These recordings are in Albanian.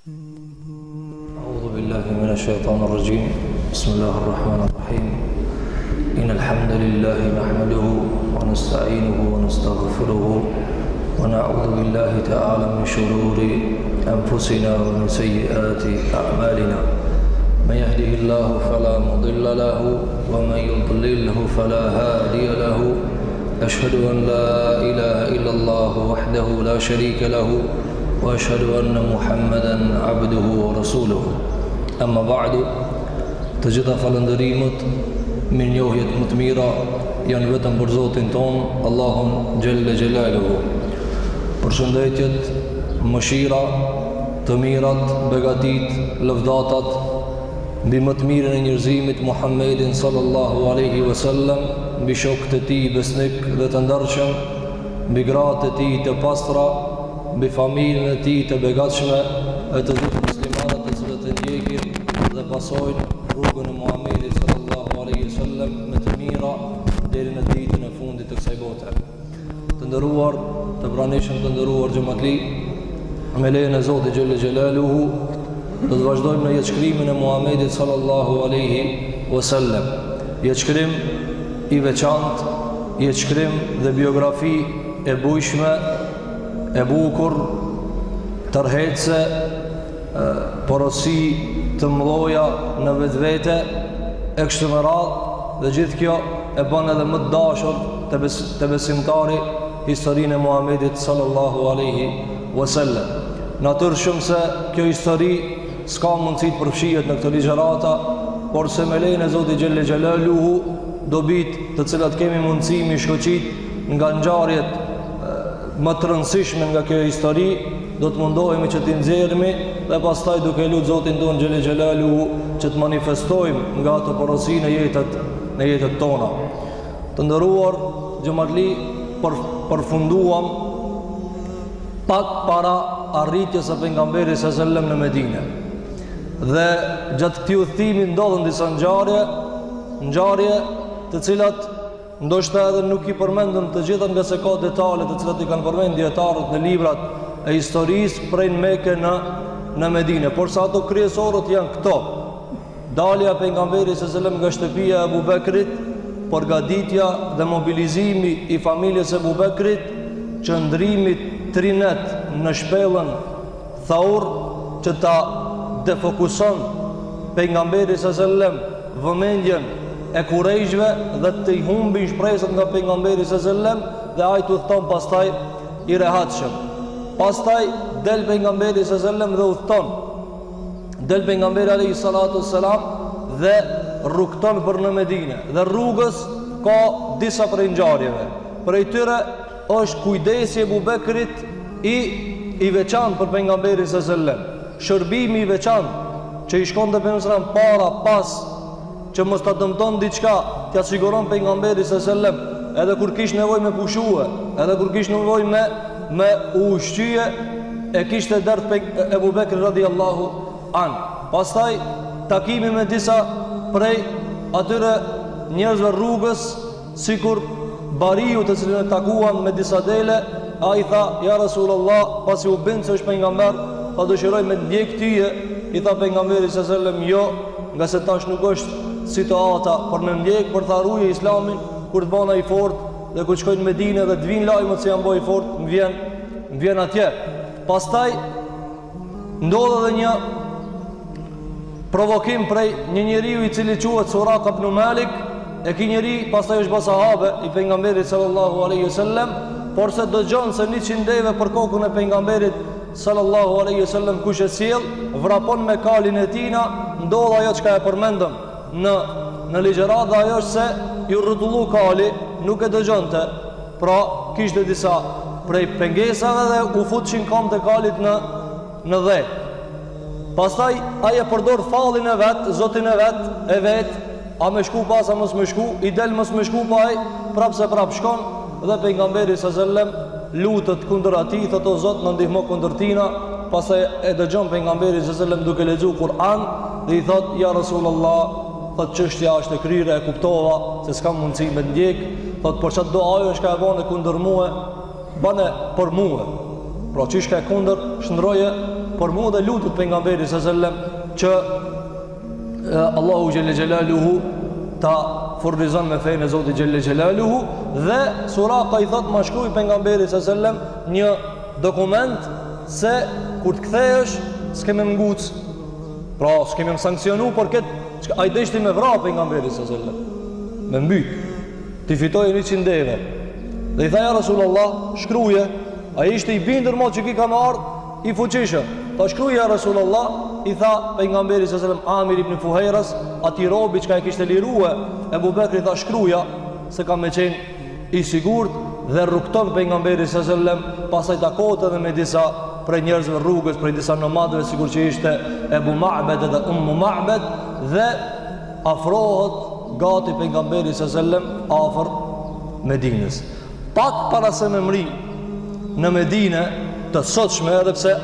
أعوذ بالله من الشيطان الرجيم. بسم الله الرحمن الرحيم. إن الحمد لله نحمده ونستعينه ونستغفره ونعوذ بالله تعالى من شرور أنفسنا ومن سيئات أعمالنا. من يهده الله فلا مضل له ومن يضلله فلا هادي له. أشهد أن لا إله إلا الله وحده لا شريك له وأشهد أن محمدا عبده ورسوله. أما بعد të gjitha falëndërimet me njohjet më të mira janë vetëm për Zotin ton, Allahun Gjelle Gjelaluhu. Përshëndetjet, mëshira, të mirat, begatit, lëvdatat mbi më të mirën e njerëzimit Muhammedin sallallahu alaihi wasallam, mbi shokët e tij besnik dhe të ndershëm, mbi gratë e tij të pastra, mbi familjen e tij të begatshme e të gjithë muslimanët të cilët e ndjekin dhe pasojnë rrugën e Muhammedit sallallahu alaihi wasallam me të mira deri në ditën e fundit të kësaj bote. Të nderuar, të pranishëm të nderuar xhamatli, me lejen e Zotit Gjelle Gjelaluhu, do të vazhdojmë në jetëshkrimin e Muhammedit sallallahu alaihi wasallam. Jetëshkrim i veçantë, jetëshkrim dhe biografi e bujshme, e bukur, tërheqëse, porosi të mëdha në vetvete, e kështu me radhë, dhe gjithë kjo e bën edhe më të dashur të besimtari historinë e Muhammedit sallallahu alaihi wasallam. Natyrshëm se kjo histori s'ka mundësi të përfshihet në këtë ligjërata, por se me lejen e Zotit Gjelle Gjelaluhu dobit të cilat kemi mundësi mi shkoqit nga ngjarjet më të rëndësishme nga kjo histori, do të mundohemi që t'i nxjerrimi dhe pastaj duke lutur Zotin ton Gjelle Gjelaluhu që të manifestojmë nga ato porosi në jetët tona. Të nderuar xhamatli, përfunduam pak para arritjes së pejgamberit sallallahu alajhi wasallam në Medinë. Dhe gjatë këtij udhëtimi ndodhen disa ngjarje të cilat ndoshta edhe nuk i përmendëm të gjitha nga se ka detale të cilat i kanë përmendur dietarët në librat e historisë prej Mekë në Medinë, por sa ato kryesorët janë këto: dalja e pejgamberit sallallahu alajhi wasallam nga shtëpia e Abu Bekrit, përgatitja dhe mobilizimi i familjes së Abu Bekrit, qëndrimi 3 net në shpellën Thaur që ta defokuson pejgamberit sallallahu alajhi wasallam vëmendjen e kurejshve dhe të i humbin shpresat nga pejgamberi sallallahu alajhi wasallam, dhe ai u thon pastaj i rehatshëm. Pastaj del pejgamberi sallallahu alajhi wasallam dhe u thon. Del pejgamberi alayhi salatu wassalam dhe rrugton për në Medinë. Dhe rrugës ka disa prej ngjarjeve. Prej tyre është kujdesi e Abu Bekrit i veçantë për pejgamberin sallallahu alajhi wasallam. Shërbimi i veçantë që i shkonte pejgamberit para pas që mos ta dëmton diçka, t'ia siguron pejgamberi sallallahu alajhi wasallam, edhe kur kish nevojë me pushue, edhe kur kish nevojë me ushqye, e kishte dert Abu Bekr radhiyallahu an. Pastaj takimi me disa prej atyre njerëzve rrugës, sikur Bariu të cilën e takuan me disa dele, ai tha: "Ja Rasulullah", pasi u bën se është pejgamber, ta dëshiroj me ndjek tyje. I tha pejgamberi sallallahu alajhi wasallam: "Jo, nga se tash nuk është situata për me ndjek, për të rruje islamin, kur të bëna i fort dhe kur shkojnë në Medinë dhe të vinë lajmët se janë bëj i fort, më vjen atje." Pastaj ndodh edhe një provokim prej një njeriu i cili quhet Suraka ibn Malik. E ky njeri pastaj është bë sahabe i pejgamberit sallallahu alaihi wasallam, por se dëgjon se 100 deve për kokën e pejgamberit sallallahu alaihi wasallam kush e sjell, vrapon me kalin e tina. Ndodh ajo çka e përmendëm në ligjërat, dhe ajo është se ju rrotullu kali, nuk e dëgjonte, pra kishte disa prej pengesave dhe u futshin kam të kalit në dhe. Pastaj ai e përdor fallin e vet, zotin e vet, a me shku pas a mos me shku, i del mos me shku pa ai, prap shkon dhe pejgamberi sallallahu alajhi wasallam lutet kundër atij, thotë: "O Zot, na ndihmo kundër tina." Pastaj e dëgjon pejgamberi sallallahu alajhi wasallam duke lexuar Kur'an dhe i thot: "Ja Rasulullah", thot, "çështja është e kryer, e kuptova se s'kam mundësi me ndjek." Thot: "Por çfarë do ajo është ka e bane kundër mua, bane për mua." Pra çish ka kundër, shndroje por mua dhe lutët pejgamberi sallallahu që Allahu xhelle xhelaluhu ta furnizon me fejnë e Zotit xhelle xhelaluhu. Dhe Suraka i thot ma shkruaj pejgamberit sallallahu një dokument se kur të kthehesh s'kemë nguc, pra s'kemë sanksionu por këtë ai deshti me vrap pejgamberit sallallahu me mbyt ti fitoi 100 deve. Dhe i tha ja Rasulullah, shkruaje. Ai ishte i bindur mo që ki ka me ardh i fuqishëm. Ta shkruaje ja Rasulullah, i tha pejgamberi sallallahu alaihi wasallam Amir ibn Fuhairas, ati robi që ka e kishte lirue Ebu Bekri, tha shkruaja se ka me qenë i sigurt. Dhe rrugton pejgamberi sallallahu alaihi wasallam, pastaj takohet edhe me disa prej njerëzve rrugës, prej disa nomadëve, sikur që ishte Ebu Ma'bed dhe Ummu Ma'bed, dhe afrohet gati pejgamberi sallallahu alaihi wasallam afër Medinës. Pak para se me mri në Medinë të sotshme, edhe pse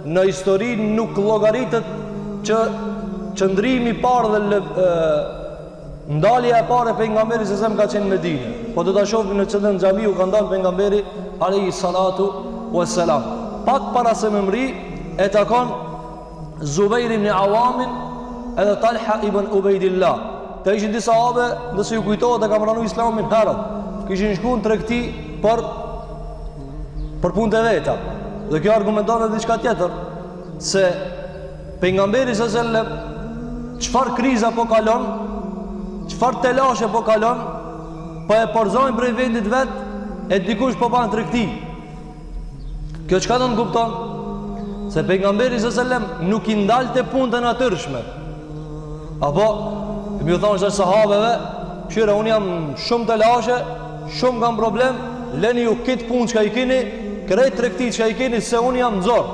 në histori nuk llogaritet që qëndrimi i parë dhe ndalja e parë e pejgamberit sallallahu alaihi wasallam ka qenë në Medinë. Po do ta shohim në çdo xhamiu ka ndalë pejgamberi alayhi salatu wassalam. Pak para se me mri e takon Zubair ibn Awamin edhe Talha ibn Ubaidillah. Të ishin disa sahabe, nëse ju kujtohet, e kam pranuar Islamin herët. Kishin shkuar në tregti për punë të veta. Dhe kjo argumenton edhe diçka tjetër, se pejgamberi sallallahu alaihi wasallam çfarë kriza po kalon, çfarë telashe po kalon, po e porzojnë prej vendit vet e dikush po bën tregti. Kjo çka do të kupton? Se pejgamberi sallallahu alaihi wasallam nuk i ndalte punën e natyrshme. Apo më u thonë se sahabeve, "Shira, unë jam shumë telashe, shumë kam problem, leni ju këtë punë që ka i kini, krejt tregti që ka i kini, se unë jam nëzor.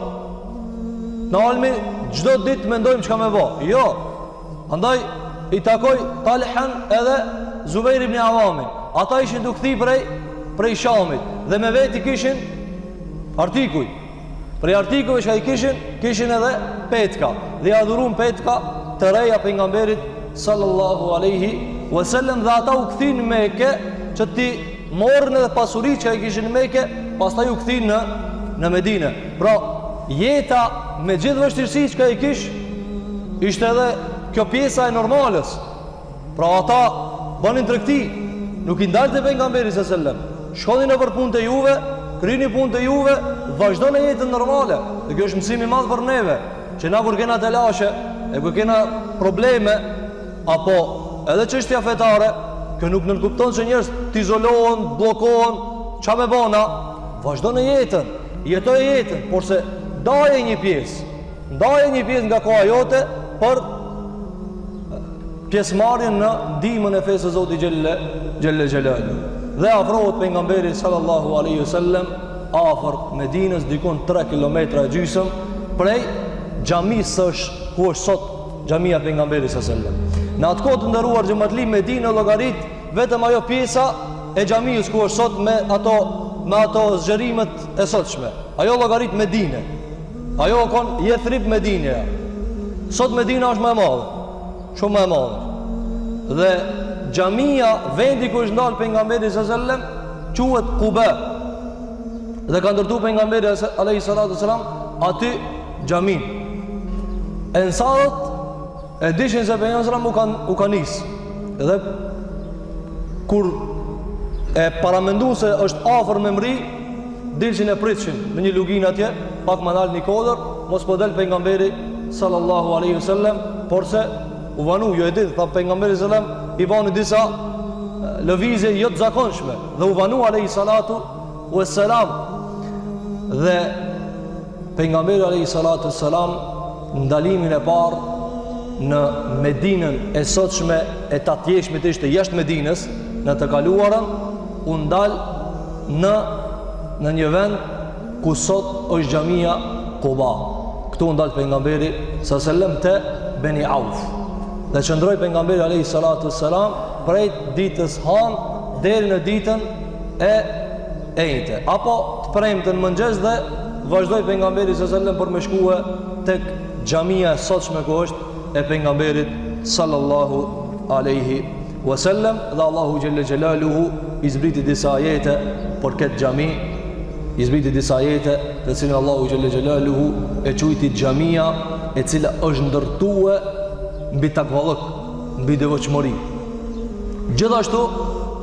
Në almi, gjdo ditë mendojmë që ka me bo." Jo, andaj i takoj Talhan edhe Zubair ibn Awamin. Ata ishin dukthi prej Shamit, dhe me veti kishin artikuj. Prej artikujve që ka i kishin edhe petka, dhe ja dhurun petka të reja pejgamberit sallallahu alaihi wasallam, dhe ata u kthin në Mekë që ti morën edhe pasurit që i kishin në Mekë, pastaj u kthin në Medinë. Pra, jeta me gjithë vështirësitë që i kish ishte edhe kjo pjesa e normalës. Pra ata banin tregti, nuk i ndalte pejgamberi sallallahu alaihi wasallam. Shkonin nëpër punët e juve, kryeni punët e juve, vazhdoni jetën normale. Dhe kjo është mësim i madh për neve, që na kur kena telashe, e kur kena probleme, apo edhe çështja fetare, kjo nuk nënkupton që njerëz të izolohen, bllokohen, ç'a me bona, vazhdoni jetën, jetoj jetën, por se ndaje një pjesë nga koha jote për pjesëmarrjen në ndihmën e fesë së Zotit xhelle xhelalu. Dhe afrohet pejgamberi sallallahu alaihi wasallam afër Medinës, dikon 3 kilometra e gjysëm prej xhamisë ku është sot xhamia pejgamberit sallallahu alaihi wasallam. Në atë kohë të nderuar xhamatli Medinë llogarit vetëm ajo pjesa e xhamisë ku është sot me ato zgjerimet e sotshme. Ajo llogarit Medinë. Ajo kon Yathrib Medinë. Sot Medina është më e madhe, shumë më e madhe. Dhe xhamia, vendi ku është ndal pejgamberi sallallahu alaihi wasallam, quhet Quba. Dhe ka ndërtuar pejgamberi alayhi salatu wasalam aty xhamin. Ensarët e dishin se pejgamberi sallallahu alaihi wasallam u ka nis. Dhe kur e paramendun se është afër me mri, dilshin e pritshin në një lugin atje, pak më dal një kodër, mos po del pejgamberi sallallahu alaihi wasallam, por se u vanu, jo e ditë, tha pejgamberi sallallahu alaihi wasallam i bani disa lëvizje jo të zakonshme, dhe u vanu alaihi salatu wassalam. Dhe pejgamberi alaihi salatu wassalam ndalimin e parë në Medinën e sotshme e tatjeshmit ishte jashtë Medinës, në të kaluarën u ndal në një vend ku sot është xhamia Quba. Këtu ndal pejgamberi sallallahu alaihi wasallam te Beni Auf. Dhe qëndroi pejgamberi alayhi salatu wassalam prej ditës han deri në ditën e ejte, apo të premten mëngjes, dhe vazhdoi pejgamberi sallallahu alaihi wasallam për me shkuë tek xhamia e sotshme ku është e pejgamberit sallallahu alaihi wasallam. Dhe Allahu xhelle xhelaluhu i zbriti disa ajete për këtë xhami, i zbriti disa ajete të cilin Allahu xhelle xhelaluhu e quajti xhamia, e cila është ndërtuar mbi takvallëk, mbi devotshmëri. Gjithashtu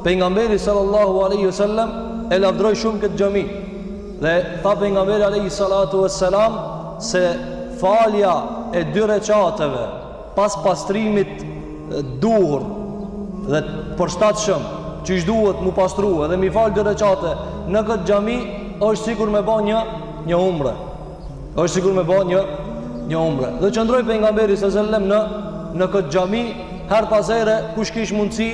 pejgamberi sallallahu alaihi wasallam e lavdroi shumë këtë xhami. Dhe tha pejgamberi alaihi salatu wassalam se falja e 2 recateve pas pastrimit duhur dhe përshtatshëm që ish duhet mu pastrua dhe mi falë 2 recate në këtë xhami është sikur me ba një umre. Është sikur me ba një umre. Dhe qëndroi pejgamberi sallallahu alaihi wasallam në këtë xhami her pas here kush kish mundësi,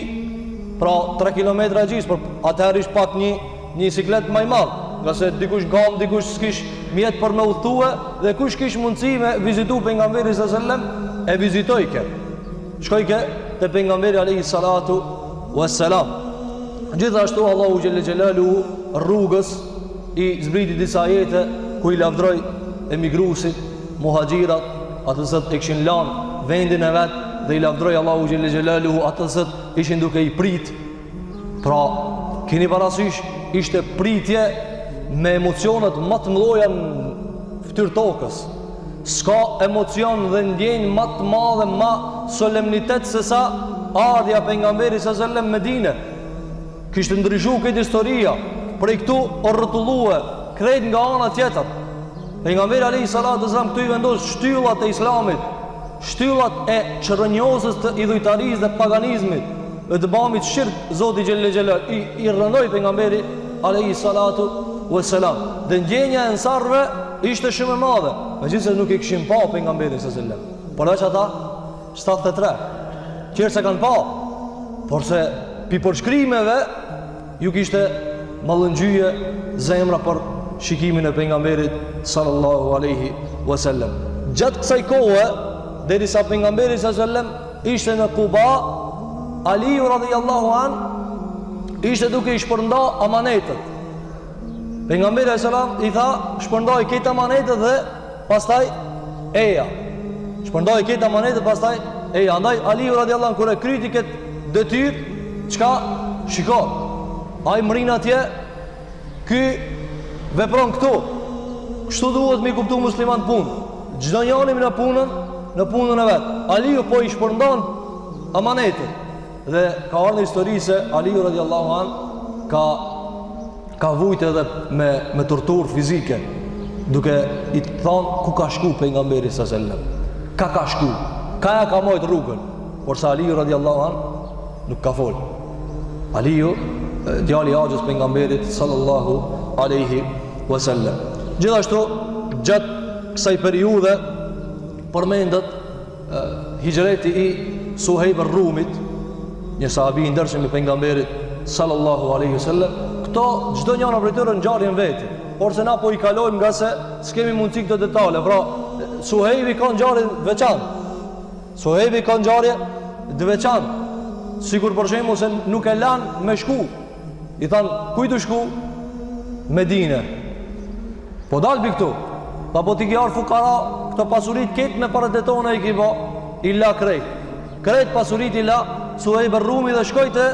pra 3 kilometra gjys, por atëherë ish pak një siklet më i madh, nga se dikush gam, dikush s'kish mjet për me udhtue, dhe kush kish mundësi me vizitu pejgamberin sallallahu alaihi wasallam e vizitojke. Shkojke te pejgamberi alayhi salatu wassalam. Gjithashtu Allahu xhelle xhelaluhu rrugës i zbriti disa ajete ku i lavdroi emigruesit, muhaxhirat, atësat e kishin lanë vendin e vet, dhe i lavdroi Allahu xhelle xhelaluhu atësat ishin duke i prit. Pra, keni parasysh, ishte pritje me emocionet më të mëdha në fytyrë tokës. S'ka emocion dhe ndjenjë më të madhe, më solemnitet se sa ardha pejgamberit sallallahu alaihi wasallam në Medinë. Kishte ndryshuar këtë historia, prej këtu o rrotulluar krejt nga ana tjetër. Pejgamberi alayhi salatu wasallam këtu i vendos shtyllat e islamit, shtyllat e çrrënjosës të idhujtarisë dhe paganizmit, dhe të bamit shirk Zoti xhelle xhelal. I rëndoi pejgamberi alayhi salatu wasalam. Dhe ndjenja e ensarve ishte shumë e madhe, megjithëse nuk e kishin pa pejgamberin sallallahu alaihi wasallam. Por veç ata 73 qërë se kanë pa, por se pi përshkrimeve ju kishte mallëngjyje zemra për shikimin e pejgamberit sallallahu alaihi wasallam. Gjatë kësaj kohe, derisa pejgamberi sallallahu alaihi wasallam ishte në Kuba, Aliu radhiyallahu an ishte duke i shpërnda amanetet. Pejgamberi sallallahu i tha, shpërndaj këtë amanetet dhe pastaj eja. Shpërndaj këtë amanetet pastaj eja. Andaj Aliu radhiyallahu an kur e kryti këtë detyrë, çka shiko? Ai mrin atje, ky vepron këtu. Kështu duhet me kuptu musliman punë. Çdo njeri në punën e vet. Aliu po i shpërndan amanetet. Dhe ka ardhur histori se Aliu radhiyallahu an ka vujt edhe me torturë fizike, duke i thonë ku ka shku pejgamberi sallallahu alaihi wasallam. Ka shku. Ka mojt rrugën. Por sa Aliu radhiyallahu an nuk ka fol. Aliu, djali i Axhës pejgamberit sallallahu alaihi wasallam. Gjithashtu gjatë kësaj periudhe përmendet hijreti i Suhejb ar-Rumit, një sahabi i ndershëm i pejgamberit sallallahu alaihi wasallam. Këto çdo njëra prej tyre ngjarjen vetë, por se na po i kalojmë nga se s'kemi mundësi këto detale. Pra, Suhejbi ka ngjarje veçantë. Suhejbi ka ngjarje të veçantë. Sigur për shembull se nuk e lan me shku. I than, kujt u shku? Medinë. Po dalbi këtu. Pa po ti ke ardhur fukara, këto pasurit ketë me para detona i kibo, i la krejt. Krejt pasurit i la Suhejb ar-Rumi dhe shkojte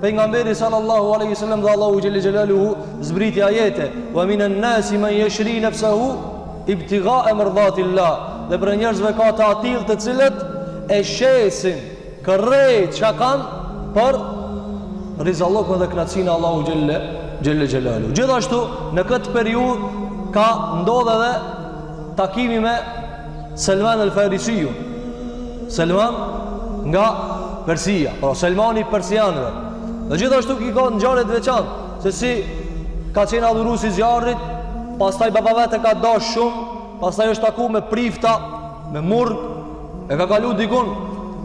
pejgamberi sallallahu alaihi wasallam, dhe Allahu xhelle xhelaluhu zbriti ajete: "Wa minan nasi man yashri nafsahu ibtigha'a mardatillah." Dhe për njerëzve ka të atill të cilët e shesin kërrejt që kanë për rizallokën dhe knatësinë e Allahu xhelle xhelaluhu. Gjithashtu në këtë periudhë ka ndodhur edhe takimi me Selman el-Farisiu. Selman nga Persia, pra Selmani persianëve. Dhe gjithashtu ki ka ngjarje të veçantë, se si ka qenë adhurues i zjarrit, pastaj baba vetë ka dash shumë, pastaj është taku me prifta, me murg, e ka kalu dikun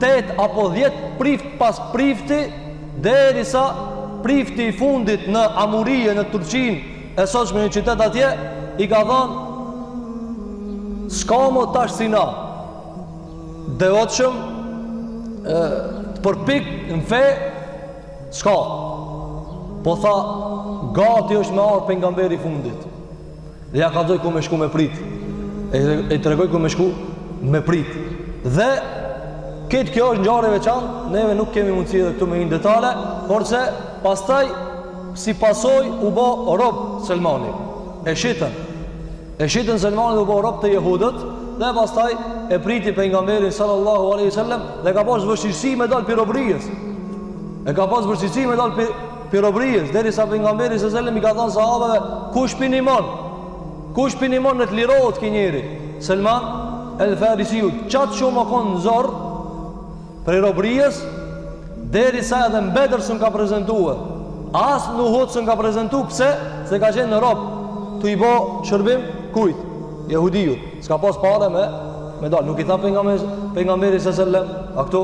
8 apo 10 prift pas prifti, derisa prifti i fundit në Amurije, në Turqinë, e sotshme në qytet atje, i ka thënë: "S'ka më tash si na, devotshëm, përpik në fe, s'ka." Po tha, gati është me arë pejgamberi fundit. Dhe ja ka dojë ku me shku me prit. E të regoj ku me shku me prit. Dhe këtë kjo është ngjarje veçantë, neve nuk kemi mundësi edhe këtu me një detale, por se pastaj si pasoj u bo rob Selmani. E shitën. E shitën Selmani duke rob të jehudët dhe pastaj e priti pejgamberin sallallahu alaihi wasallam dhe ka pas vështirësi me dal pirobrijës. E ka pas vështirësi me dal pirobrijës derisa pejgamberi sallallahu alaihi wasallam i ka thënë sahabeve, kush pinimon? Kush pinimon në të lirohet ky njeri? Selman el Farisiu çat shumë kon zor për robrijës derisa edhe në Bedër s'u ka prezantuar. As në Uhud s'u ka prezantuar, pse? Se ka qenë në rob. Tu i bë shërbim kujt? Jehudiut. S'ka pas parë me dal. Nuk i tha pejgamberi sallallahu alaihi wasallam, a këtu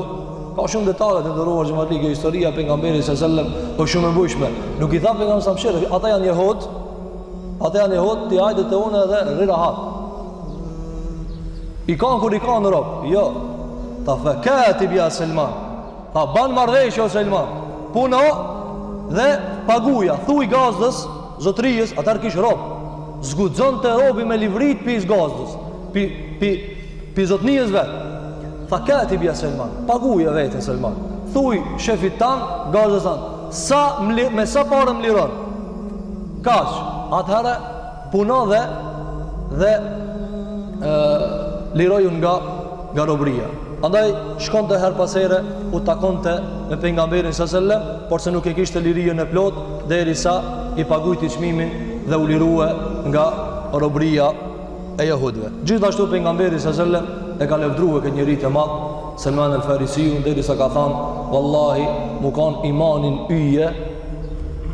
ka shumë detale të ndëruar xhamatike, historia e pejgamberit sallallahu alaihi wasallam është shumë e bujshme. Nuk i tha pejgamberi sa mshirë, ata janë jehud. Ata janë jehud, ti hajde te unë edhe rri rahat. I kanë kur i kanë në rob. Jo. Ta fakati bi Selman. Ta ban marrëveshje o Selman. Puno dhe paguja. Thuaj gazdës, zotrijës, atar kish rob. Zguxon të robi me livrit pi gazdës. Pi zotnijës vet. Fakati bi Selman. Paguja vetë Selman. Thuaj shefit tan, gazdës tan. Me sa parë më liron. Kaç? Atëherë puno dhe lirojun nga robria. Andaj shkonte her pas here u takonte me pejgamberin sallallahu alajhi wasallam, por se nuk e kishte lirinë e plot derisa i paguajti çmimin dhe u lirua nga robria e jehudëve. Gjithashtu pejgamberi sallallahu alajhi wasallam e ka lëvdruar këtë njerëz të madh, Selman el Farisiu, derisa ka thënë, wallahi mu kanë imanin yje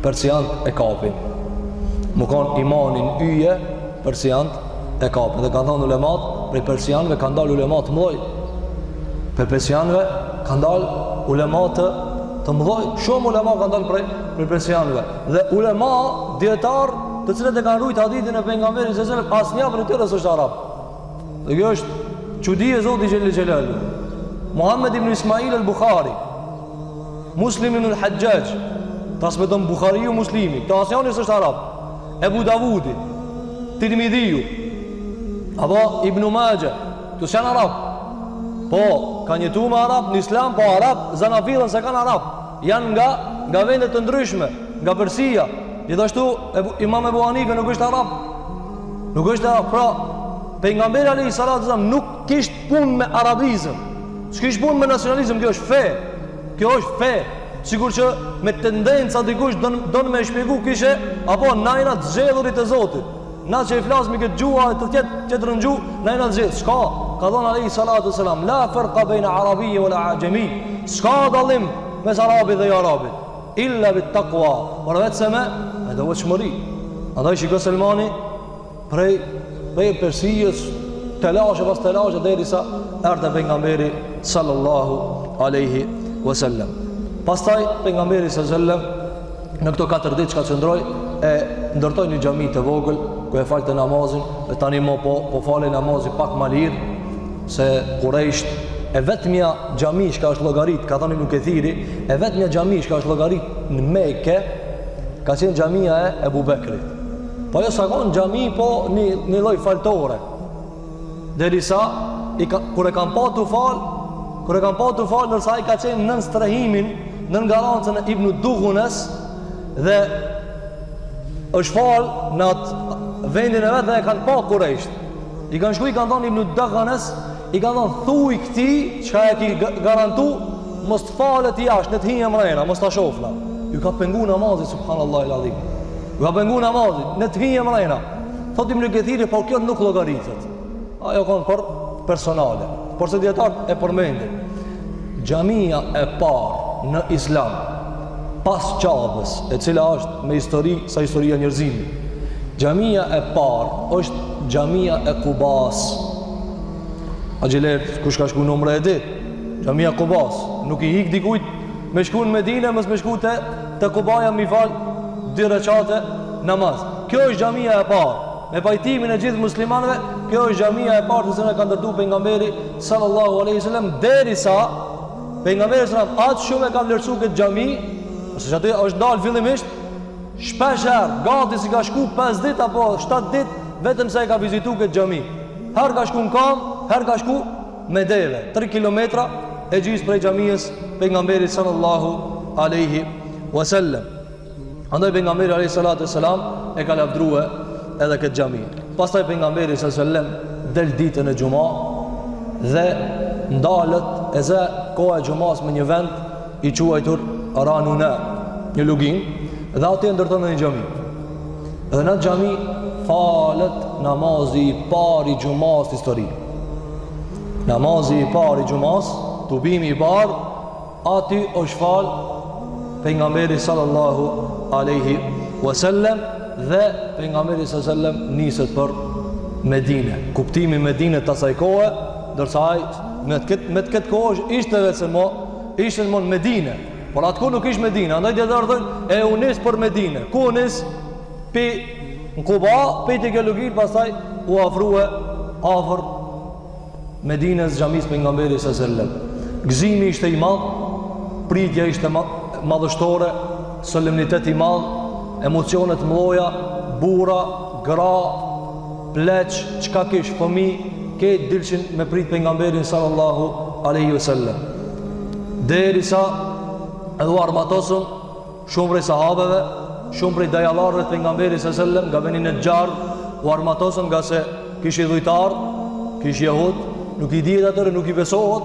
persiant e kapin. Mu kanë imanin yje persiant e kapin. Dhe kanë thënë ulemat, prej persianëve kanë dalë ulemat të mëdhej. Për persianëve kanë dalë ulemat të mëdhej. Shumë ulema kanë dalë prej persianëve. Dhe ulema dietar të cilët e kanë ruajtur hadithin e pejgamberit sallallahu alajhi wasallam, asnjë prej tyre s'është arab. Dhe kjo është çudi e Zotit xhelel xhelal. Muhammed ibn Ismail al-Bukhari, Muslim ibn al-Hajjaj, transmeton Bukhariu Muslimi, këto asnjëri s'është arab. Ebu Davudi, Tirmidhiu, apo Ibn Majah, këto janë arab. Po, kanë jetuar me arab në Islam, po arab zanafillën se kanë arab. Janë nga vende të ndryshme, nga Persia. Gjithashtu Imam Ebu Hanife nuk është arab. Nuk është arab. Pra, pejgamberi alayhi salatu wasallam nuk kishte punë me arabizëm. S'kishte punë me nacionalizëm, kjo është fe. Kjo është fe. Sigur që me tendenca dikush don me shpjegu kishe apo najna të zgjedhurit e Zotit. Na që i flasmi këtë gjua të tjetë rëngju, najna të zgjedh. S'ka, ka thonë alayhi salatu wasalam, la farqa baina arabiyyi wala ajami. S'ka dallim mes arabit dhe jo arabit. Illa bit taqwa. Por vetëm me devotshmëri. Andaj shiko Selmani prej Persisë, telashe pas telashe derisa erdhi pejgamberi sallallahu alaihi wasallam. Pastaj pejgamberi sallallahu alajhi wasallam në këto 4 ditë që qëndroi e ndërtoi një xhami të vogël ku e falte namazin, e tani mo po falë namazin pak më lirë se Quraysh e vetmja xhami që është llogarit, ka thënë nuk e thiri, e vetmja xhami që është llogarit në Mekë ka qenë xhamia e Ebu Bekrit. Po jo sa kon xhami, po një lloj faltore. Derisa kur e kanë pa tu fal, nërsa ai ka qenë nën strehimin, nën garancën e Ibn Dughunes dhe është fal në atë vendin e vetë dhe e kanë pa Quraysh. I kanë shkuj, i kanë thonë Ibn Dughunes, i kanë thonë thuj këti çka e ki garantu, mos të falet jashtë, në të hinja mrena, mos ta shofla. Ju ka pengu namazit, subhanallahu al-azim. Ju ka pengu namazit, në të hinja mrena. Thot Ibn Kathiri, por kjo nuk llogaritet. Ajo kanë për personale. Por se dietar e përmendin. Xhamia e parë në Islam pas Qabës, e cila është me histori sa historia e njerëzimit. Xhamia e parë është xhamia e Qubas. A gjeler kush ka shku numre e dit? Xhamia Qubas. Nuk i hik dikujt me shku në Medinë, mos me shku te Qubaja mi fal 2 rekate namaz. Kjo është xhamia e parë. Me pajtimin e gjithë muslimanëve, kjo është xhamia e parë që ka ndërtuar pejgamberi sallallahu alaihi wasallam, derisa pejgamberi sallallahu atë shumë e ka vlerësuar këtë xhami, ose aty është dalë fillimisht shpesh herë, gati si ka shku 5 ditë apo 7 ditë vetëm se e ka vizituar këtë xhami. Herë ka shku në Kam, herë ka shku me deve, 3 kilometra e gjysmë prej xhamisë pejgamberit sallallahu alaihi wasallam. Andaj pejgamberi alaihi salatu wasalam e ka lavdruar edhe këtë xhami. Pastaj pejgamberi sallallahu alaihi wasallam del ditën e xumë dhe ndalet e zë koha e xumas me një vend i quajtur Ranuna, një lugin, dhe aty ndërton një xhami. Dhe në xhami falet namazi i parë i xumas në histori. Namazi i parë i xumas, tubimi i parë, aty është fal pejgamberi sallallahu alaihi wasallam dhe pejgamberi sallallahu alaihi wasallam niset për Medinë. Kuptimi i Medinës të asaj kohe, ndërsa ai me këtë kohë ishte vetëm ishte në Medinë, por atko nuk ishte Medinë. Andaj dietar thonë e unis për Medinë. Ku unis? Pi në Kuba, pe te Gelugin, pastaj u afrua afër Medinës xhamis pejgamberit sallallahu alaihi wasallam. Gëzimi ishte i madh, pritja ishte madhështore, solemnitet i madh, emocionet mëdha, burra, gra, pleq, çka kish, fëmijë, këtë dilshin me prit pejgamberin sallallahu alaihi wasallam. Derisa edhe u armatosën shumë prej sahabeve, shumë prej dajallarëve të pejgamberit sallallahu alaihi wasallam, nga Beni Najjar, u armatosën nga se kish i dhujtar, kish jehud, nuk i dihet atyre, nuk i besohet.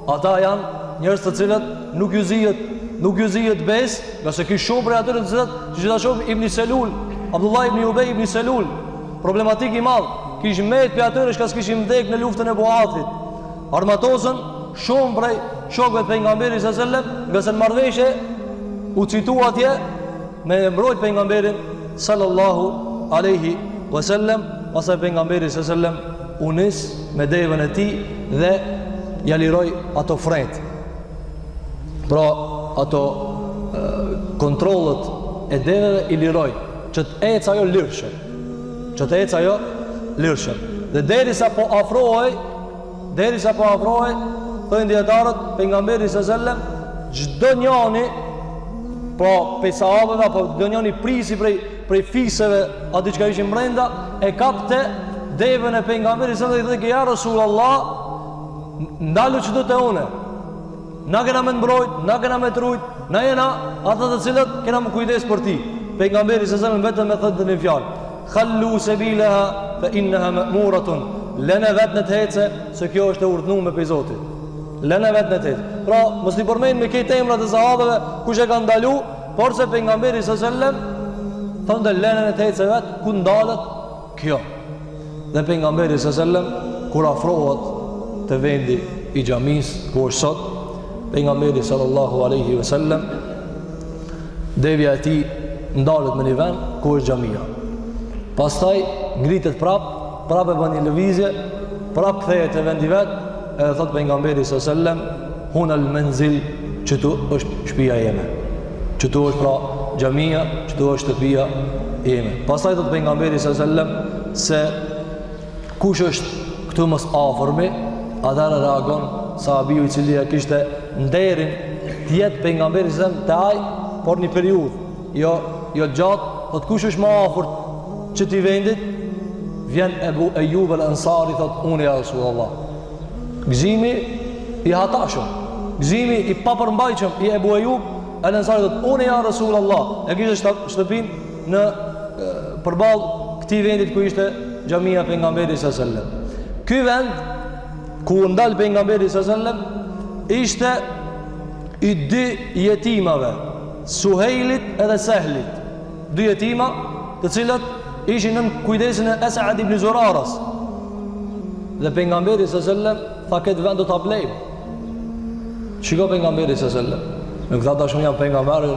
Ata janë njerëz të cilët nuk ju zihet besë, nga se kish shumë prej atyre të cilët, që ta shohim Ibn Selul, Abdullah ibn Ubay ibn Selul, problematik i madh, kish mbet për atyre që kishin vdekë në luftën e Buathit. Armatosën shumë prej shokëve të pejgamberit sallallahu alaihi wasallam, nga se në marrëveshje u citua atje me mbrojt pejgamberin sallallahu alaihi wasallam. Pastaj pejgamberi sallallahu alaihi wasallam u nis me devën e tij dhe ja liroi ato fret. Pra ato kontrollet e devëve i liroi që të ecë ajo lirshëm. Dhe derisa po afrohej, thënë dietarët, pejgamberi sallallahu alaihi wasallam çdo njani, po pe sahabëve apo çdo njani prisi prej fisëve aty që ishin brenda, e kapte devën e pejgamberit sallallahu alaihi wasallam dhe ja Rasulullah, ndalu çdo te une. Na kena me mbrojt, na kena me trujt, na jena ata të cilët kena me kujdes për ti. Pejgamberi sallallahu alaihi wasallam vetëm me thënë një fjalë: "Khallu sabilaha fa innaha ma'muratun." Lënë vetë në të hece, se kjo është e urdhënuar me pej Zotit. Lënë vetë në të hece. Pra, mos i përmend me këtë emrat e sahabeve kush e ka ndalu, por se pejgamberi sallallahu alaihi wasallam thonë lënë në të hece vetë ku ndalet kjo. Dhe pejgamberi sallallahu alaihi wasallam kur afrohet te vendi i xhamis ku është sot, pejgamberi sallallahu alaihi wasallam devja e tij ndalet me një vend ku është xhamia. Pastaj ngritet prap e bën një lëvizje, prap kthehet te vendi vet, edhe thot pejgamberi sallallahu alaihi wasallam, "Huna al-manzil", çtu është shtëpia jeme. Çtu është pra xhamia, çtu është shtëpia jeme. Pastaj thot pejgamberi sallallahu alaihi wasallam se kush është këtu mos afërmi, atëra reagon sahabiu i cili ja kishte nderin të jetë pejgamberi sallallahu alaihi wasallam te ai por një periudhë, jo gjatë. Thot kush është më afër çti vendit, vjen Ebu Ejub al-Ansari, thot unë ja Rasulullah. Gëzimi i hatashëm, gëzimi i papërmbajshëm i Ebu Ejub al-Ansari, thot unë ja Rasulullah. E kishte shtëpinë në përballë këtij vendit ku ishte xhamia pejgamberit sallallahu alaihi wasallam. Ky vend ku ndal pejgamberi sallallahu alaihi wasallam ishte i dy jetimave, Suhejlit edhe Sehlit, dy jetima të cilët ishin në kujdesin e Esad ibn Zuraras. Dhe pejgamberi sallallahu alaihi wasallam tha këtë vend do ta blejmë. Shiko pejgamberi sallallahu alaihi wasallam, nuk tha dashur jam pejgamberi,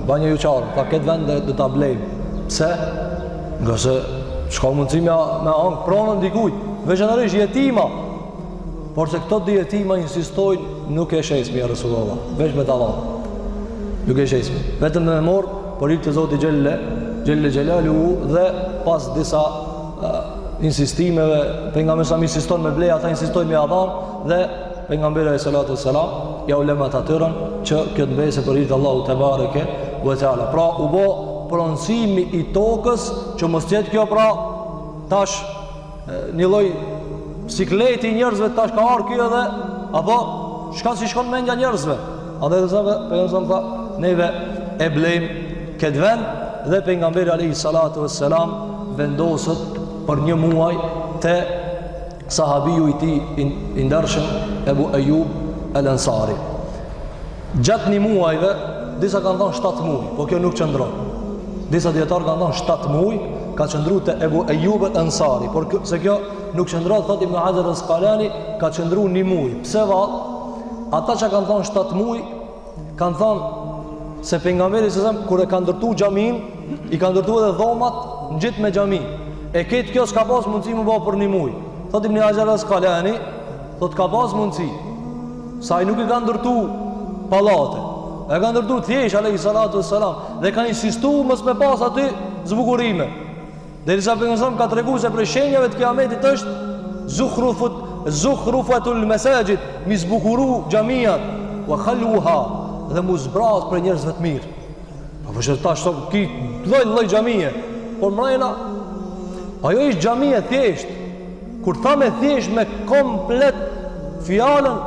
banje ju çfarë, tha këtë vend do ta blejmë. Pse? Nga se çka mundsi me ankth pronën dikujt, veçanërisht jetima. Por se këto dy jetima insistojnë, nuk e shesmi ja Rasulullah, veç me ta dhënë. Nuk e shesmi, vetëm me morë por i të Zoti Gjelle Gjelalu, dhe pas disa insistimeve, pejgamberi sa insiston me blej, ata insistojnë me adhan, dhe pejgamberi alayhi salatu wassalam ja ulemat atyrën që këtë mbese për i të Allahu te bareke ve teala. Pra u bo pronësimi i tokës që mos jetë kjo pra tash një lloj sikleti njerëzve, tash ka arë kjo edhe apo shka si shkon mendja njerëzve. A dhe pejgamberi tha neve e blejmë këtë vend, dhe pejgamberi alayhi salatu wassalam vendosët për një muaj te sahabiju i tij i ndershëm Ebu Ejub el Ansari. Gjatë një muajve, disa kanë thënë 7 muaj, po kjo nuk qëndron. Disa dietarë kanë thënë 7 muaj ka qëndruar te Ebu Ejub el Ansari, por se kjo nuk qëndron, thot Ibn Hajar al-Asqalani, ka qëndruar një muaj. Pse vallë? Ata që kanë thënë 7 muaj kanë thënë se pejgamberi kur e ka ndërtuar xhamin, i ka ndërtuar edhe dhomat në gjithë me xhamin. E këtë kjo s'ka pas mundësi më bëhë për një muaj. Thot Ibn Hajar al-Asqalani, thot ka pas mundësi. Sa i nuk i ka ndërtu pallate. E ka ndërtu thjesht alayhi salatu wassalam dhe ka insistuar mos me pas aty zbukurime. Derisa pejgamberi ka treguar se prej shenjave të kiametit është zukhrufatul masajid, mi zbukuru xhamiat wa khalluha, dhe mu zbrat për njerëzve të mirë. Po që tash sot ki lloj xhamie, por mrena ajo është xhamia thjesht. Kur thamë thjesht me komplet fjalën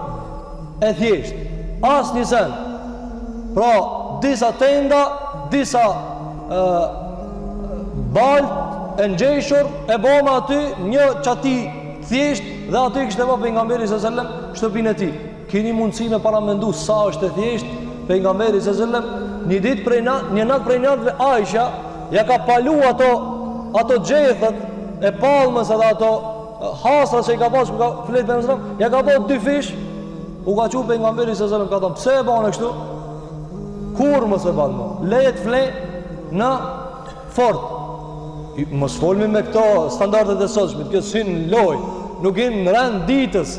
e thjesht, asnjë sen. Pra, disa tenda, disa balt e ngjeshur e bëma aty një çati thjesht dhe aty kishte vë pejgamberi sallallahu alajhi wasallam shtëpinë e tij. Keni mundësi me paramendu sa është e thjesht. Pejgamberi sallallahu alajhi wasallam një natë prej natëve Aisha ja ka palu ato gjethet e palmës edhe ato hasra që i ka pas ka flet me mësram, ja ka bërë 2 fish, u ka qu pejgamberi sallallahu alajhi wasallam ka thënë pse e bën kështu? Kur mos e bën më? Leje të fle në fort. Mos folmi me këto standardet e sotshme, kjo sin loj, nuk jeni në rend ditës.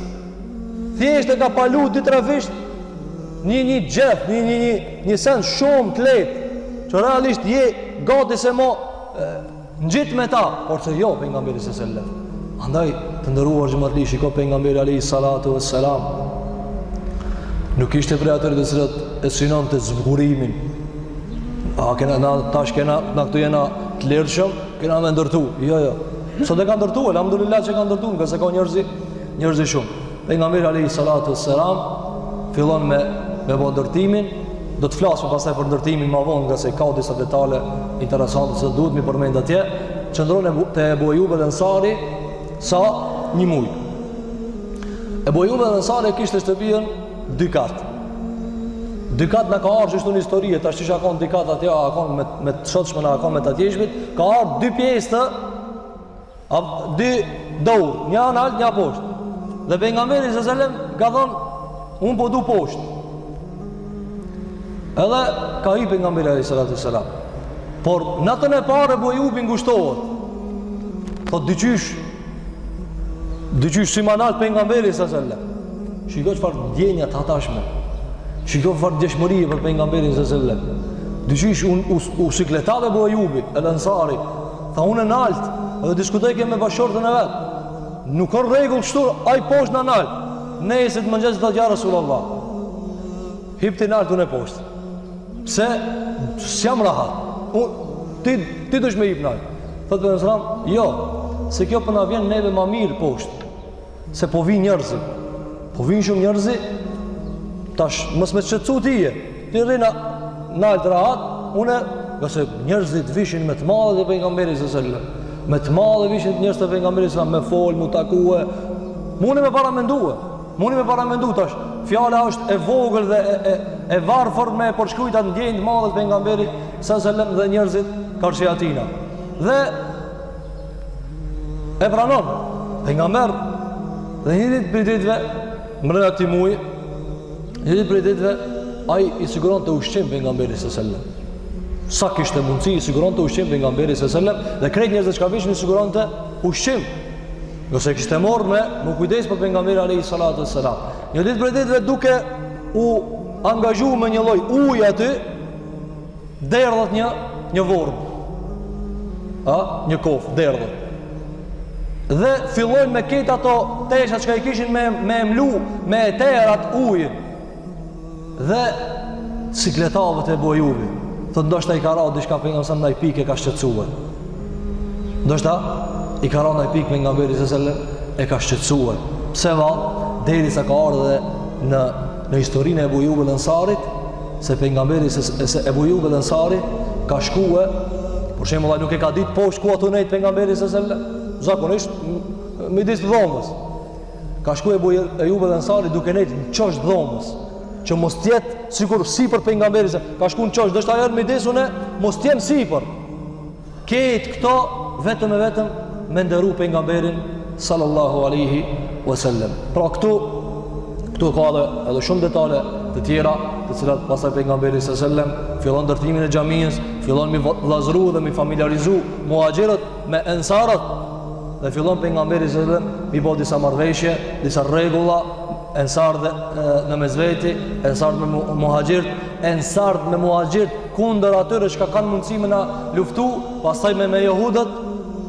Thjesht e ka palu 2-3 fish. Një gjeth, një sen shumë të letë, që realisht je gati se mo në gjitë me ta, por që jo pejgamberi sallallahu alajhi wasallam. Andaj të ndëruar xhamatli, shiko pejgamberi alayhi salatu wassalam nuk ishte prej atyre të cilët e synonte zbukurimin. Tash kena na këtu jena të lirshëm, kena me ndërtu. Jo. Sot e ka ndërtu, alhamdulillah që ka ndërtu, nga se ka njerëzi shumë. Pejgamberi alayhi salatu wassalam fillon me bo ndërtimin. Do të flasim pastaj për ndërtimin më vonë, nga se ka disa detale interesante që duhet mi përmend atje. Qëndron te Ebu Ejub el Ansari sa një muaj. Ebu Ejub el Ansari kishte shtëpinë 2 katë. 2 katë na ka ardhur ashtu në histori, tash isha kon 2 katë atje, akon me të shotshme na akon me të atjeshmit, ka ardhur 2 pjesë të 2 dorë, një anë lart, një poshtë. Dhe pejgamberi sallallahu alajhi wasallam ka thonë unë po du poshtë. Edhe ka i pejgamberi alayhi salatu wasalam. Por natën e parë Ebu Ejubi ngushtohet. Thot dyqysh si manal pejgamberi sallallahu alajhi wasallam. Shikoj çfarë ndjenja të hatashme. Shikoj çfarë dëshmërie për pejgamberin sallallahu alajhi wasallam. Dyqysh u sikletave Ebu Ejubi el Ansari. Tha unë në alt, edhe diskutoj me bashortën e vet. Nuk ka rregull kështu, ai poshtë në alt. Nëse të mëngjesit të ja Rasulullah. Hipti në alt unë poshtë. Pse s'jam rahat. Ti dush me hip në alt. Thotë për nësram, jo, se kjo për na vjen neve ma mirë poshtë. Se po vinë njerëzi. Po vinë shumë njerëzi, tash mos me qëtësu tije. Ti rrina në alt rahat, une, gëse njerëzit vishin me të madhe dhe pejgamberi sallallahu. Me të madhe vishin njerëz të pejgamberi sallallahu, me fol, mu takue. Muni me paramendu tash. Fjala është e vogël dhe e varfër me përshkrujta në ndjenjë të madhe të pejgamberi sallallahu dhe njerëzit karşiatina. Dhe e pranon pejgamber dhe një ditë prej ditëve mbrëmje këtij muaji, një ditë prej ditëve ai i siguronte ushqim pejgamberit sallallahu. Sa kishte mundësi i siguronte ushqim pejgamberit sallallahu dhe krejt njerëzit që vishin i siguronte ushqim. Nëse kishte marrë me kujdes për pejgamberin alayhi salatu wassalam. Një ditë prej ditëve duke u angazhuar me një lloj uji aty, derdhët një vorm. Një kofë derdhët. Dhe fillojnë me ketë ato tesha që i kishin me emlu, me eterat ujin. Dhe sikletavët e Ebu Ejubi. Thë ndoshta i ka ra diçka pejgamberi ndaj pikë ka shqetësuar. Ndoshta i ka ra ndaj pikë pejgamberi sallallahu e ka shqetësuar. Pse derisa ka ardhur në historinë e Ebu Ejubi el Ansarit, se pejgamberi se Ebu Ejubi el Ansari ka shkuar, për shembull ai nuk e ka ditë poshtë ku ato nejt pejgamberi sallallahu. zakonisht midis dhomës. Ka shku Ebu Ejub el-Ansari duke nejtë në qosh dhomës, që mos tjetë sikur sipër pejgamberit, ka shku në qosh, dështë ajer midisune, mos tjemë sipër. Ketë këto vetëm e vetëm me ndëru pejgamberin sallallahu alaihi wasallam. Pra këtu ka edhe shumë detale të tjera, të cilat pastaj pejgamberi sallallahu alaihi wasallam fillon ndërtimin e xhamisë, fillon mi vllazëru dhe mi familiarizu muhaxhirët me ensarët, dhe fillon pejgamberi sallallahu alaihi wasallam mi bë disa marrëveshje, disa rregulla, ensarët në mesveti, ensarët me muhaxhirët, ensarët me muhaxhirët kundër atyre që kanë mundësi me na luftu, pastaj me jehudët,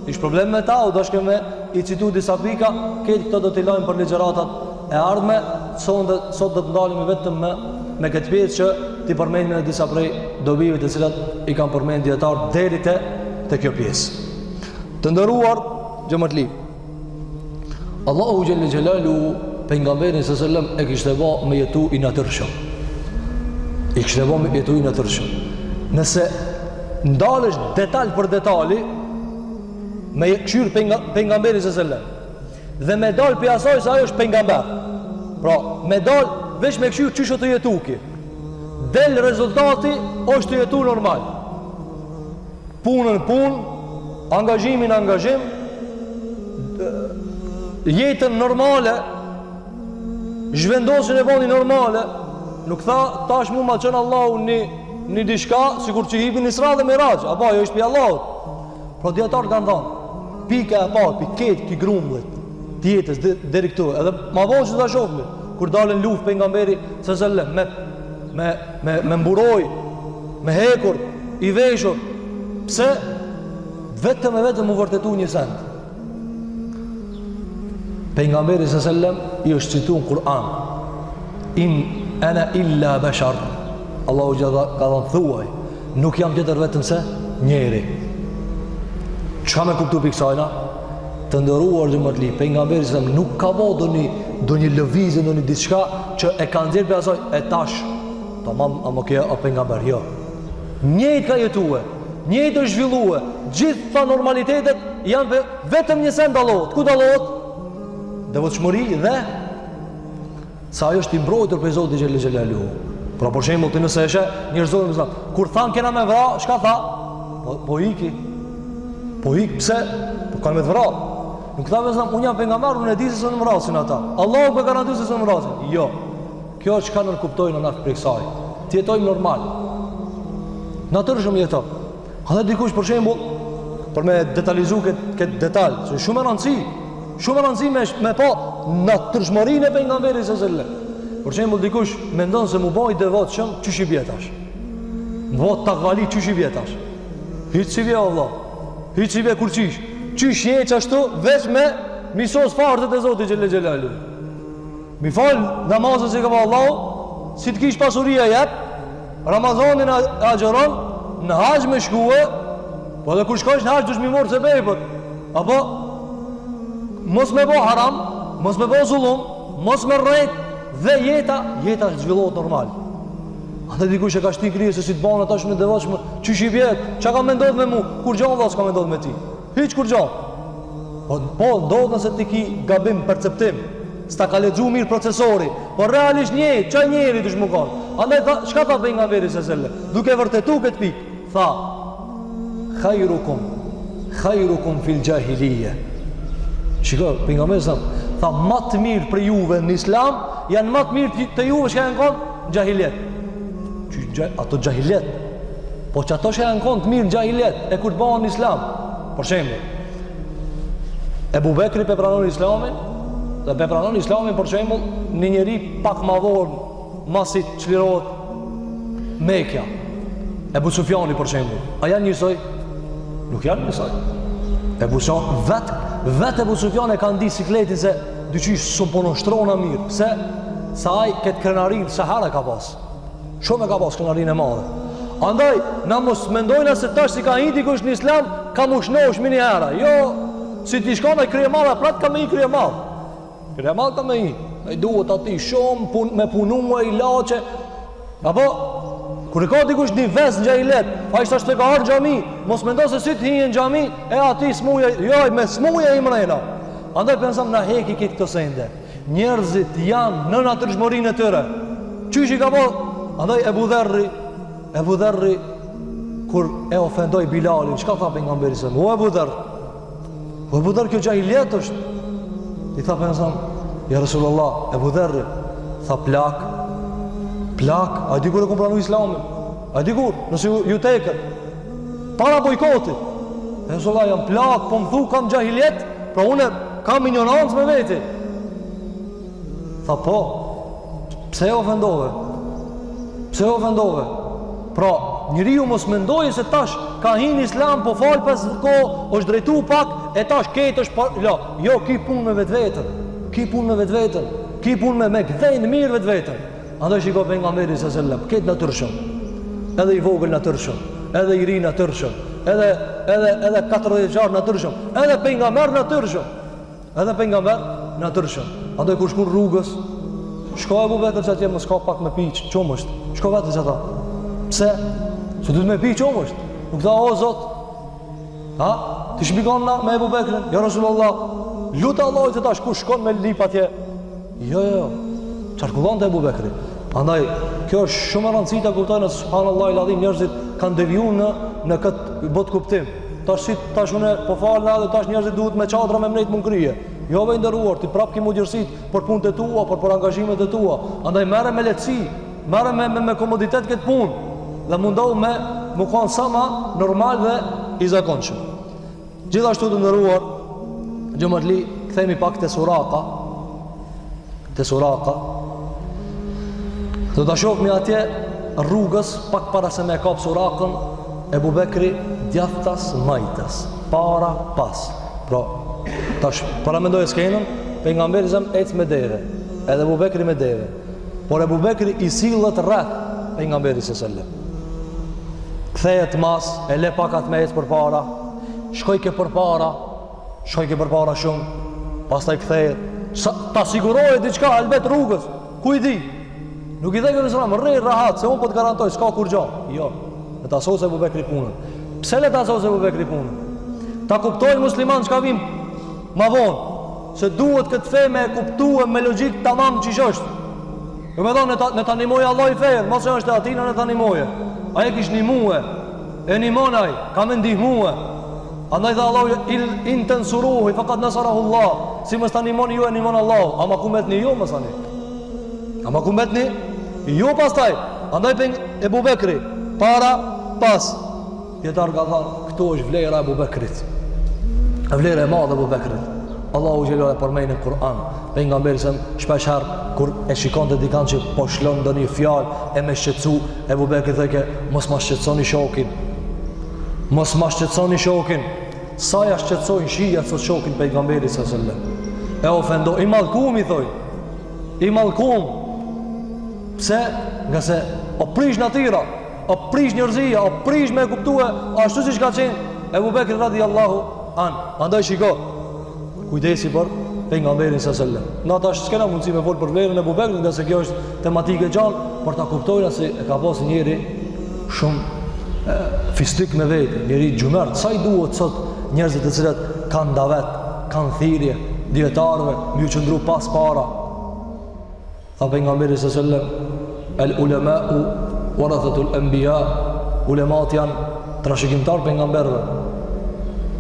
ish problem me ta, u dashkë me i citu disa pika, këtë këto do t'i lajmë për ligjëratat e ardhme, sot do të ndalemi vetëm me këtë pjesë që t'i përmendim në disa prej dobive të cilat i kanë përmendur dietar deri te kjo pjesë. Të nderuar xhamatli, Allahu xhelle xhelalu pejgamberin sallallahu alaihi wasallam e kishte vë me jetu i natyrshëm. I kishte vë me jetu i natyrshëm. Nëse ndalesh detaj për detali me këshir pejgamberin sallallahu alaihi wasallam dhe me dal për asaj se ajo është pejgamber. Pra, me dal veç me këshir çështë të jetu ki. Del rezultati është të jetu normal. Punën punë, angazhimin angazhim, jetën normale, zhvendosin e bani normale, nuk tha tash mu ma qënë Allahu një dishka, sikur që hipin Isra dhe Miraj, apo ajo është pi Allahut. Pro djetarë kanë dhanë, pika e parë, piket, ki grumblet, tjetës, deri këtu, edhe ma vonë që të shofëmi, kur dalën luft pejgamberi sallallahu alaihi wasallam me mburoj, me hekur, i veshur, pse? Vetëm e vetëm u vërtetu një send. Pejgamberi sallallahu alaihi wasallam i është citu në Kur'an, in ana illa bashar, Allahu ka dhënë thuaj, nuk jam tjetër vetëm se njeri. Çka me kuptu për kësajna? Të ndëruar xhamatli, pejgamberi sallallahu alaihi wasallam nuk ka vë do një lëvizje, do një diçka që e ka nxjerr për asaj e tash. Tamam, ama kjo o pejgamber jo. Njëjtë ka jetuar, njëjtë është zhvilluar, gjitha normalitetet janë vetëm një send dallohet. Ku dallohet? Devotshmëri dhe sa ajo është i mbrojtur për Zotin xhel xhelaluhu. Pra për shembull, ti nëse e sheh njerëzor më kur than kena me vra, çka tha? Po iki. Po ik pse? Po kanë me vra. Nuk tha vetëm unë jam pejgamber, unë e di se s'u vrasin ata. Allahu ka garantuar se s'u vrasin. Jo. Kjo është çka ne kuptojmë në atë kësaj. Ti jetojmë normal. Natyrshëm jetoj. Edhe dikush për shembull, për me detalizu këtë detaj, që shumë e rëndësi me pa natyrshmërinë e pejgamberit sallallahu alaihi wasallam. Për shembull, dikush mendon se mu bëj devotshëm, çish i vjetash. Vot takvali çish i vjetash. Hiç si vje Allah. Hiç si vje kur çish. Çish je ashtu veç me misos fartet e Zotit xhel xhelalu. Mi fal namazën që ka pa Allahu, si të kish pasuria jep, Ramazanin agjeron, në haqë me shkue, po dhe kur shkojsh në haqë dush mi morë se bejpët, apo mos me bo haram, mos me bo zullum, mos me rrejt, dhe jeta zhvillohet normal. A dhe dikush e ka shti krije se si të banë ata shumë në devotshme, qysh i vjetë, që ka me ndodhë me mu, kur gjohë Allah s'ka me ndodhë me ti, hiq kur gjohë. Po ndodhë nëse ti ki gabim, perceptim, s'ta ka lexu mirë procesori, por realisht çaj njeri dush më kanë. Andaj tha, çka tha pejgamberi sallallahu alaihi wasallam? Duke vërtetu këtë pikë, tha: "Khairukum fil jahiliye." Shikoj, pejgamberi tha, më të mirë për juve në Islam janë më të mirë të juve që janë kanë në jahiliet. Ato jahiliet. Po që ato që janë kanë të mirë në jahiliet, e kur të bëhen në Islam. Për shembull, Ebu Bekri pe pranon Islamin, dhe pe pranon Islamin për shembull një njeri pak madhor masit çlirohet Mekja. Ebu Sufjani për shembull, a janë njësoj? Nuk janë njësoj. Ebu Sufjan vetë Ebu Sufjani ka ndi sikletin se dyqysh shumë po nështrona mirë. Pse? Sa aj këtë krenarin Sahara ka pas. Shumë e ka pas krenarin e madhe. Andaj, na mos mendojna se tash si ka hiti kush në Islam, ka mushnosh mini hera. Jo, si ti shkona i krye madhe, pratë ka me i krye madhe. Krye madhe ka me i. Me duhet ati shumë me punu e ilace. Apo, Kur i ka dikush një ves në gjahilet, a ishte ashtë të ka arë gjami, mos mendo se si të hinë në gjami, e ati smuje, joj, me smuje i mrejna. Andaj pensam në heki këtë këto sende. Njerëzit janë në natyrshmërinë e tyre. Qysh i ka po? Andaj Ebu Dherri, kur e ofendoj Bilalin, çka tha pejgamberi sa? O Ebu Dherr, kjo gjahilet është. I tha pensam, ja Rasulullah, Ebu Dherri, tha plak, a di kur e kom pranu Islamin? A di kur? Nëse ju teket, para bojkotit. E Rasulullah, jam plak, po më thu kam gjahilet, pra une kam ignorancë me veti. Tha po, pse e ofendove? Pra, njëri ju mos mendoj se tash ka hin Islam, po falë pas ko, është drejtu pak, e tash ketë është jo, ki pun me vetvetën, ki pun me këthejnë mirë vetvetën. Andaj shiko pejgamberi sallallahu, ketë natyrshëm, edhe i vogël natyrshëm, edhe i ri natyrshëm, edhe 40 vjeçar natyrshëm, edhe pejgamber natyrshëm. Andaj kur shkon rrugës, shko Abu Bekr që atje më s'ka pak me piq, qomësht, shko vetë që ta. Pse? Se du të me pi qomësht. Nuk tha, o Zot, ti shpikon na me Abu Bekrin, ja Rasulullah, lutë Allah i të ta shkon me lip atje. Jo, qarkullon të Abu Bekri. Andaj, kjo është shumë e rëndësishme të kuptojnë se subhanallahu el-azim njerëzit kanë devijuar në këtë botë kuptim. Tash unë po fal na dhe tash njerëzit duhet me çadra me mret munkrije. Jo ve nderuar, ti prap ke mundësit për punët e tua, për angazhimet e tua. Andaj merre me lehtësi, merre me komoditet këtë punë dhe mundohu me më kanë sa ma normal dhe i zakonshëm. Gjithashtu të nderuar xhamatli, kthehemi pak te Suraka. Do ta shohim atje rrugës pak para se me kap Surakën, Ebu Bekri djathtas majtas, para pas. Pra, tash para mendoj skenën, pejgamberi zëm ec me deve, edhe Ebu Bekri me deve. Por Ebu Bekri i sillet rreth pejgamberit sallallahu alajhi wasallam. Kthehet mas, e le pakat me ec përpara, shkoj ke përpara shumë, pastaj kthehet, ta sigurohet diçka albet rrugës, ku i di? Nuk i dhe kërë nësëram, rrej rahat, se unë po të garantoj, s'ka kur gjo. Jo, le ta sosë Ebu Bekri punën. Pse le ta sosë Ebu Bekri punën? Ta kuptojnë musliman që ka vim ma vonë, se duhet këtë fe me kuptuë me logikë të mamë që është. Në me thonë, në të animojë Allah i fejën, mos e është e atina në të animojë. A e kish një muë, e një monaj, ka me ndihmuë. Andaj dhe Allah, in të nësuruhu, i fakat nësarahu Allah, si mës të animoni ju e animon Allah, ama kumbet një ju, mësani. Ama kumbet një, ju pastaj. Andaj për Ebu Bekri, para, pas. Djetar ka thanë, këto është vlera Ebu Bekrit. Vlera e madhe Ebu Bekrit. Allahu gjelore përmejnë në Kur'an. Për nga mbërësëm, shpesh herë, kur e shikon të dikan që po shlon dhe një fjallë, e me shqetsu, Ebu Bekri theke, mos ma shqetsoni shokin. Sa ja shqetsojnë shija sot shokin për nga mbërës e sëllë. E ofendo, i malkum i thoj. I malkum. Pse? Nga se o prish natyra, o prish njërzia, o prish me kuptue, ashtu si që ka qenë Ebu Bekri radiallahu anë. Andaj shiko, kujdesi për pejgamberin sallallahu alajhi wasallam. Na tash s'kena mundësi me fol për vlerën e Abu Bekrit, nga se kjo është tematike gjanë, por ta kuptojnë se e ka pasur njëri shumë fistik me vetë, njëri gjumert. Sa i duhet sot njerëzit të cilët kanë davet, kanë thirrje, dietarëve, më u qëndru pas para. Tha pejgamberi sallallahu alajhi wasallam, el ulema'u warathatul anbiya, ulemat janë trashëgimtar pejgamberëve.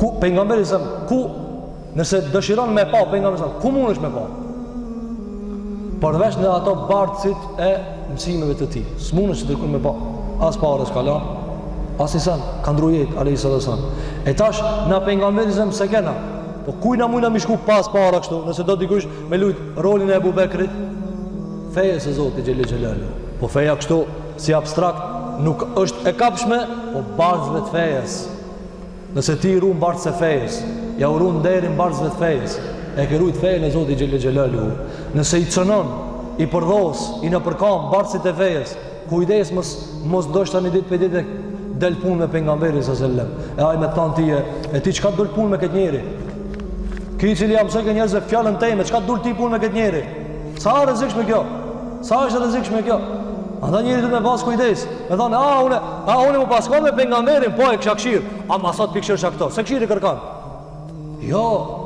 Ku pejgamberi sa ku nëse dëshiron me pa pejgamberin, ku mundesh me pa? Përveç në ato bardhësit e mësimeve të tij. S'mundesh të me pa. As para s'ka as i san, ka ndru jetë, alayhi sallam. E tash na pejgamberin zëm se kena. Po kujna mujna mi shku pas para kështu, nëse do dikush me lut rolin e Abu Bekrit, feja se Zoti xhelel xhelalu. Po feja kështu si abstrakt nuk është e kapshme, po bardhëve të fejes. Nëse ti ruan bardhës e fejes, ja urun derin bardhëve të fejes, e ke rujt fejën e Zoti xhelel xhelalu. Nëse i cënon, i përdhos, i në përkam bardhësit e fejes, kujdes mos dosh tani ditë për ditë del punë me pejgamberin sallallahu alajhi wasallam. E ai me thon ti e ti çka dol punë me këtë njeri? Ki i cili jam se ke njerëzve fjalën time, çka dol ti punë me këtë njeri? Sa rrezikshme kjo? Sa është rrezikshme kjo? Andaj njëri duhet me pas kujdes. Me thonë, unë më paskon me pejgamberin, po e kisha këshir. Ma sot pikëshir shakto. Se këshiri kërkan. Jo,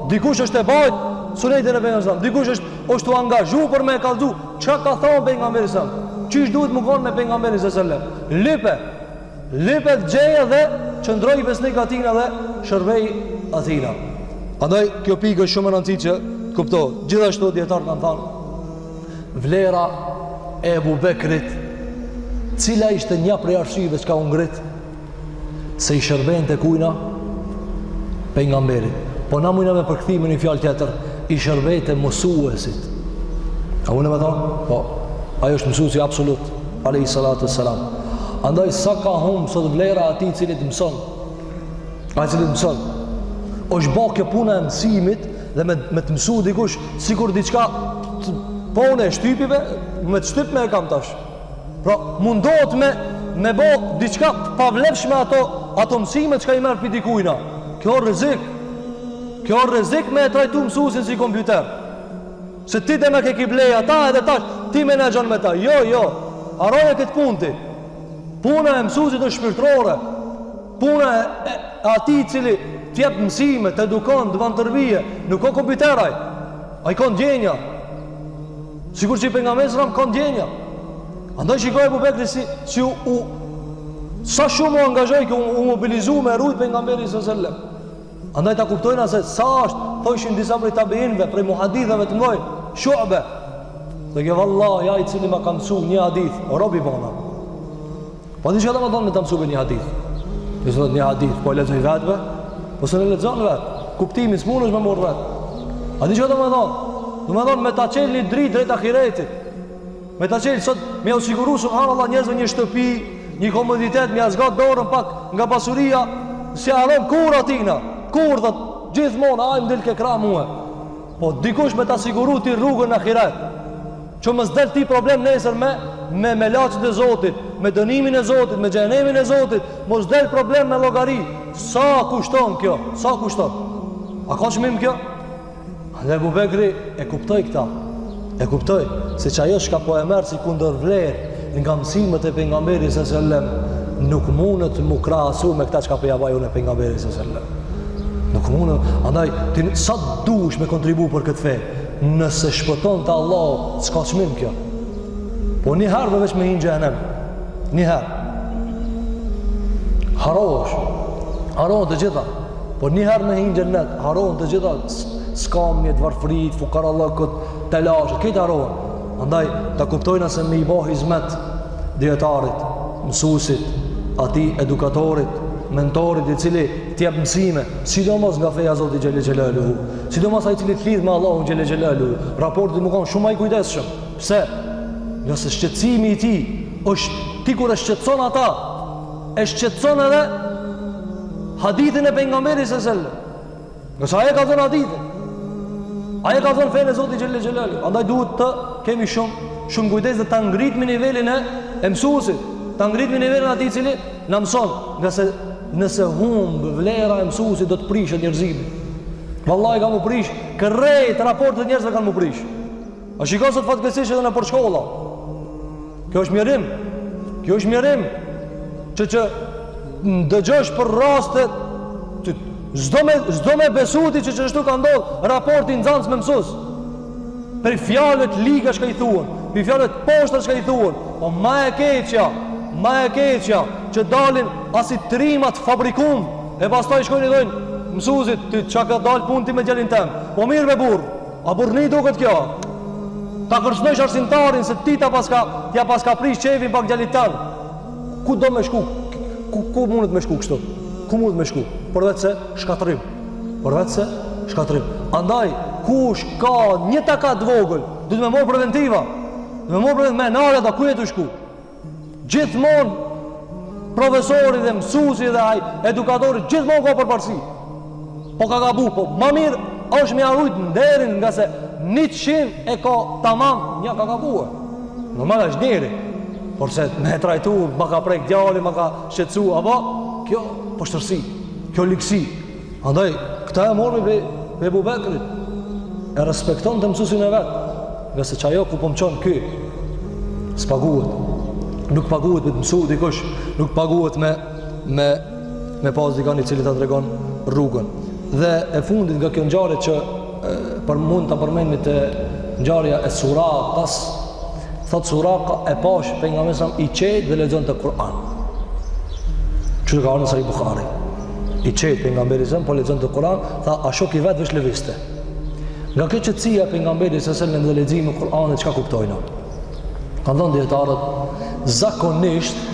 dikush është e bajt sunetin e pejgamberit. Dikush është u angazhu për me e kallzu. Çka ka thonë pejgamberi sa? Çish duhet më konë me pejgamberin sallallahu alaihi wasallam? Lipe gjeje dhe qëndroj besnik atina dhe shërbej atina. Andaj kjo pikë është shumë e rëndësishme që kuptohet. Gjithashtu dietarët kanë thënë vlera e Ebu Bekrit, cila ishte një prej arsyeve që ka u ngrit se i shërben të kujna pejgamberit. Po na mujna me përkthimin një fjalë tjetër, i shërbej të mësuesit. A unë me thonë? Po, ajo është mësuesi absolut, alayhi salatu wassalam. Andaj sa ka humbë sot vlera ati cilit mëson. A cilit mëson. është bërë kjo puna e mësimit dhe me të mësu dikush sikur diçka po unë e shtypive, me të shtyp me e kam tash. Pra mundohet me bërë diçka pavlefshme ato mësime që ka i merë për dikujna. Kjo rrezik me e trajtu mësusin si kompjuter. Se ti dhe me ke kibleja ta edhe tash, ti me në gjanë me ta. Jo, aroje këtë punë ti. Puna e mësusit është shpirtrore. Puna e ati cili tjep mësime, të edukon, të vanë tërbije. Nuk ka kompjuteraj. A i ka ndjenja. Sikur që i pejgamberi sallallahu alajhi wasallam ka ndjenja. Andaj shikoj Abu Bekri si sa shumë u angazhoi, u mobilizu me rujt pejgamberin sallallahu alajhi wasallam. Andaj ta kuptojnë se sa është, thoshin disa prej tabiinëve, prej muhadithëve të mëdhenj, Shu'be. Dhe ke vallahi ai i cili ma ka mësuar një hadith, robi bona. Po di çfarë do të thonë me ta mësuar një hadith. Ju thot një hadith, po lexoj vetëve, po s'e lexon vetë. Kuptimi s'mundesh me marr vetë. A di çfarë do të thonë? Do të thonë me ta çel një dritë drejt ahiretit. Me ta çel sot me u siguru subhanallahu njerëzve një shtëpi, një komoditet, me azgat dorën pak nga pasuria, si harron kur atina. Kur thot gjithmonë ai më del ke kra mua. Po dikush me ta siguru ti rrugën në ahiret. Që mos del ti problem nesër me laçet e Zotit, me dënimin e Zotit, me xhenemin e Zotit, mos del problem me llogari. Sa kushton kjo? Sa kushton? A ka çmim kjo? Dhe Abu Bekri e kuptoi këtë. E kuptoi se çajo shka po e merr si kundër vlerë nga mësimet e pejgamberit sallallahu alajhi wasallam, nuk mundet mu krahasu me këtë çka po ja vajun e pejgamberit sallallahu alajhi wasallam. Nuk mundet, andaj ti sa duhesh me kontribu për këtë fe. Nëse shpëton të Allah, s'ka çmim kjo. Po një herë dhe veç me hinë gjenem. Një herë. Harohen të gjitha. Po një herë me hinë gjenet, harohen të gjitha. Skamjet, varfrit, fukarallëkët, telashet, këtë harohen. Andaj, ta kuptojnë se me i bo hizmet djetarit, mësusit, ati edukatorit, mentorit i cili t'jep mësime, sidomos nga feja Zoti Gjelle Gjelaluhu, sidomos ai cili t'lidh me Allahun Gjelle Gjelaluhu, raporti më kanë shumë ai kujdesshëm. Pse? Nëse shqetësimi i tij është ti kur e shqetëson ata, e shqetëson edhe hadithin e pejgamberit sallallahu alajhi wasallam. Nëse ai ka thënë hadithin, ai ka thënë fenë Zoti Gjelle Gjelaluhu, andaj duhet të kemi shumë kujdes dhe ta ngritmi nivelin e mësuesit, ta ngritmi nivelin atij i cili na mëson, nga se nëse humb vlera e mësuesit do të prishet njerëzimi. Vallahi ka më prish, kërrejt raportet njerëzve kanë më prish. A shikon sot fatkeqësisht edhe në përshkolla. Kjo është mjerim. Që dëgjosh për raste s'do me besu ti që ashtu ka ndodhur raporti nxans me mësues. Për fjalët liga që i thuan, për fjalët poshta që i thuan, po ma e keqja që dalin asi trimat fabrikum e pastaj shkojnë i thojnë mësuesit ti çka ka dal punë ti me djalin tëm. Po mirë me burr. A burrni duket kjo? Ta kërcënosh arsimtarin se ti t'ja paska prish çevin pak djalit tëm. Ku do me shku? Ku mundet me shku kështu? Ku mundet me shku? Por vetë se shkatrim. Andaj kush ka një takat vogël, duhet me marr preventiva. Me marr preventiva, nala da ku jetu shku? Gjithmonë profesori dhe mësuesi dhe ai edukatori gjithmonë ka përparësi. Po ka gabu, po më mirë është me arrujt nderin nga se 100 e ka tamam, një ka gabuar. Normal është njeri. Por se me trajtu, ma ka prek djali, ma ka shqetësu, apo kjo poshtërsi, kjo likësi. Andaj, këta e mormi be Abu Bekrit. E respekton të mësuesin e vetë. Nga se që ajo ku po më qonë ky, s'paguhet. nuk paguhet me të mësu dikush, nuk paguhet me pas dikani i cili ta tregon rrugën. Dhe e fundit nga kjo ngjarje që për mund ta përmendni të ngjarja e Suraqas, thot Suraqa e pash pejgamberin i qet dhe lexonte Kur'an. Që ka në Sahih Buhari. I qet pejgamberin po lexonte Kur'an, tha a shok i vet veç lëvizte. Nga kjo qetësia pejgamberit sallallahu alajhi dhe leximi i Kur'anit çka kuptojnë? Kanë thënë dietarët,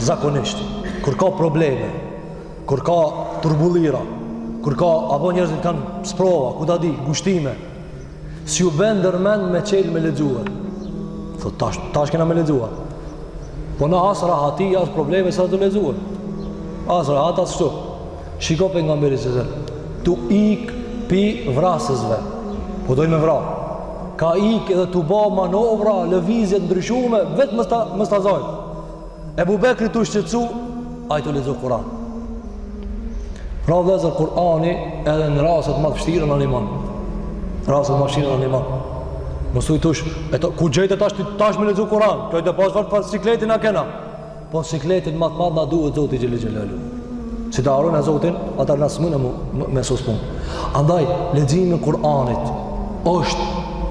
zakonisht kur ka probleme, kur ka turbullira, kur ka apo njerëzit kanë sprova, ku ta di, gushtime, si u bën ndërmend me çel me lexuar. Thot tash kena me lexuar. Po na as rahati, as probleme sa të lexuar. As rahat as kështu. Shiko pejgamberin sallallahu alajhi wasallam, tu ik pi vrasësve. Po dojnë me vra. Ka ik edhe tu ba manovra, lëvizje të ndryshume, vetë mës ta zojnë. Ebu Bekri tu shqetsu, a i tu lezu Kur'an. Pra vëzër Kur'ani edhe në rasët më të fështirë në liman. Rasët më të fështirë në liman. Mësu i tush, ku gjejtë tash me lezu Kur'an, kjo i të pas për sikletin a kena. Po sikletin më të madh na duhet Zoti Gjellë Gjellalu. Si të arun e Zotin, atar nësë mënë me sospun. Andaj, leximi i Kur'anit është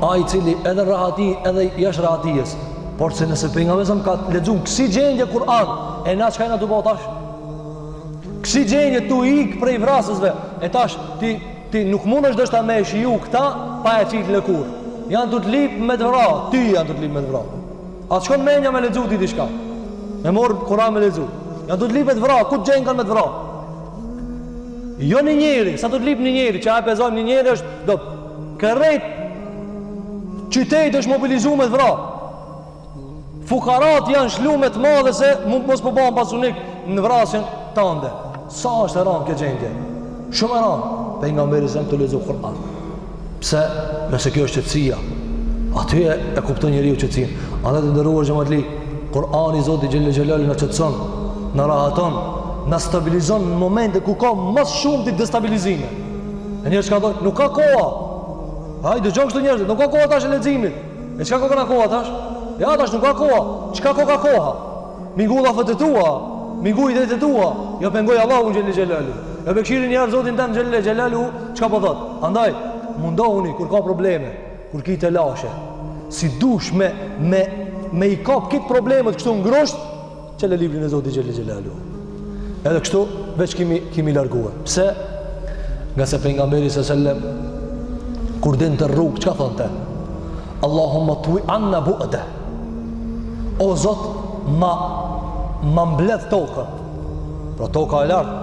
ai i cili edhe rahati edhe jashtë rahatijes, por se nëse pejgamberi ka lexuar kësi gjendje Kur'an, e na çka na do bëu tash? Kësi gjendje tu ik prej vrasësve, e tash ti nuk mundesh dështa me shiju këta pa e qit lëkur. Janë të lip me të vra, ty janë të lip me të vra. A shkon menja me lexu ti diçka? Me mor Kur'an me lexu. Janë të lip me të vra, ku gjën kanë me të vra? Jo një njeri, sa të lip një njeri, që a e pezojmë një njeri është do kërrejt qytet është mobilizu me të vra. Fukarat janë shlu me të madhe se mos po bëhen pasunik në vrasjen tënde. Sa është e rëndë kjo gjendje? Shumë e rëndë. Pejgamberi sa të lexojë Kur'an. Pse? Nëse kjo është qetësia, aty e kupton njeriu qetësinë. Andaj të nderuar xhamatli, Kur'ani i Zotit Gjellë Gjellalu na qetëson, na rahaton, na stabilizon në momente ku ka më shumë të destabilizime. E njerëz ka thonë, nuk ka koha. Hajde dëgjoj këto njerëz, nuk ka koha tash e leximit. E çka ka koha tash? Ja tash nuk ka koha. Çka ka koha? Mingulla fëtë tua, minguj dhe të tua, jo pengoj Allahu Gjellë Gjellalu. Jo bekshiri njerëz Zotin tënë Gjellë Gjellalu, çka po thot? Andaj, mundohuni kur ka probleme, kur ki të lashe, si dush me i kap kitë problemet kështu ngrosht, qële librin e Zotit Gjellë Gjellalu. Edhe kështu, veç kimi larguar. Pse? Nga se pejgamberi s.a.s. kur din të rrugë, që ka thonë te? Allahumma tuj anna bu'de. O Zot, ma mbledh tokën. Pra toka e lartë.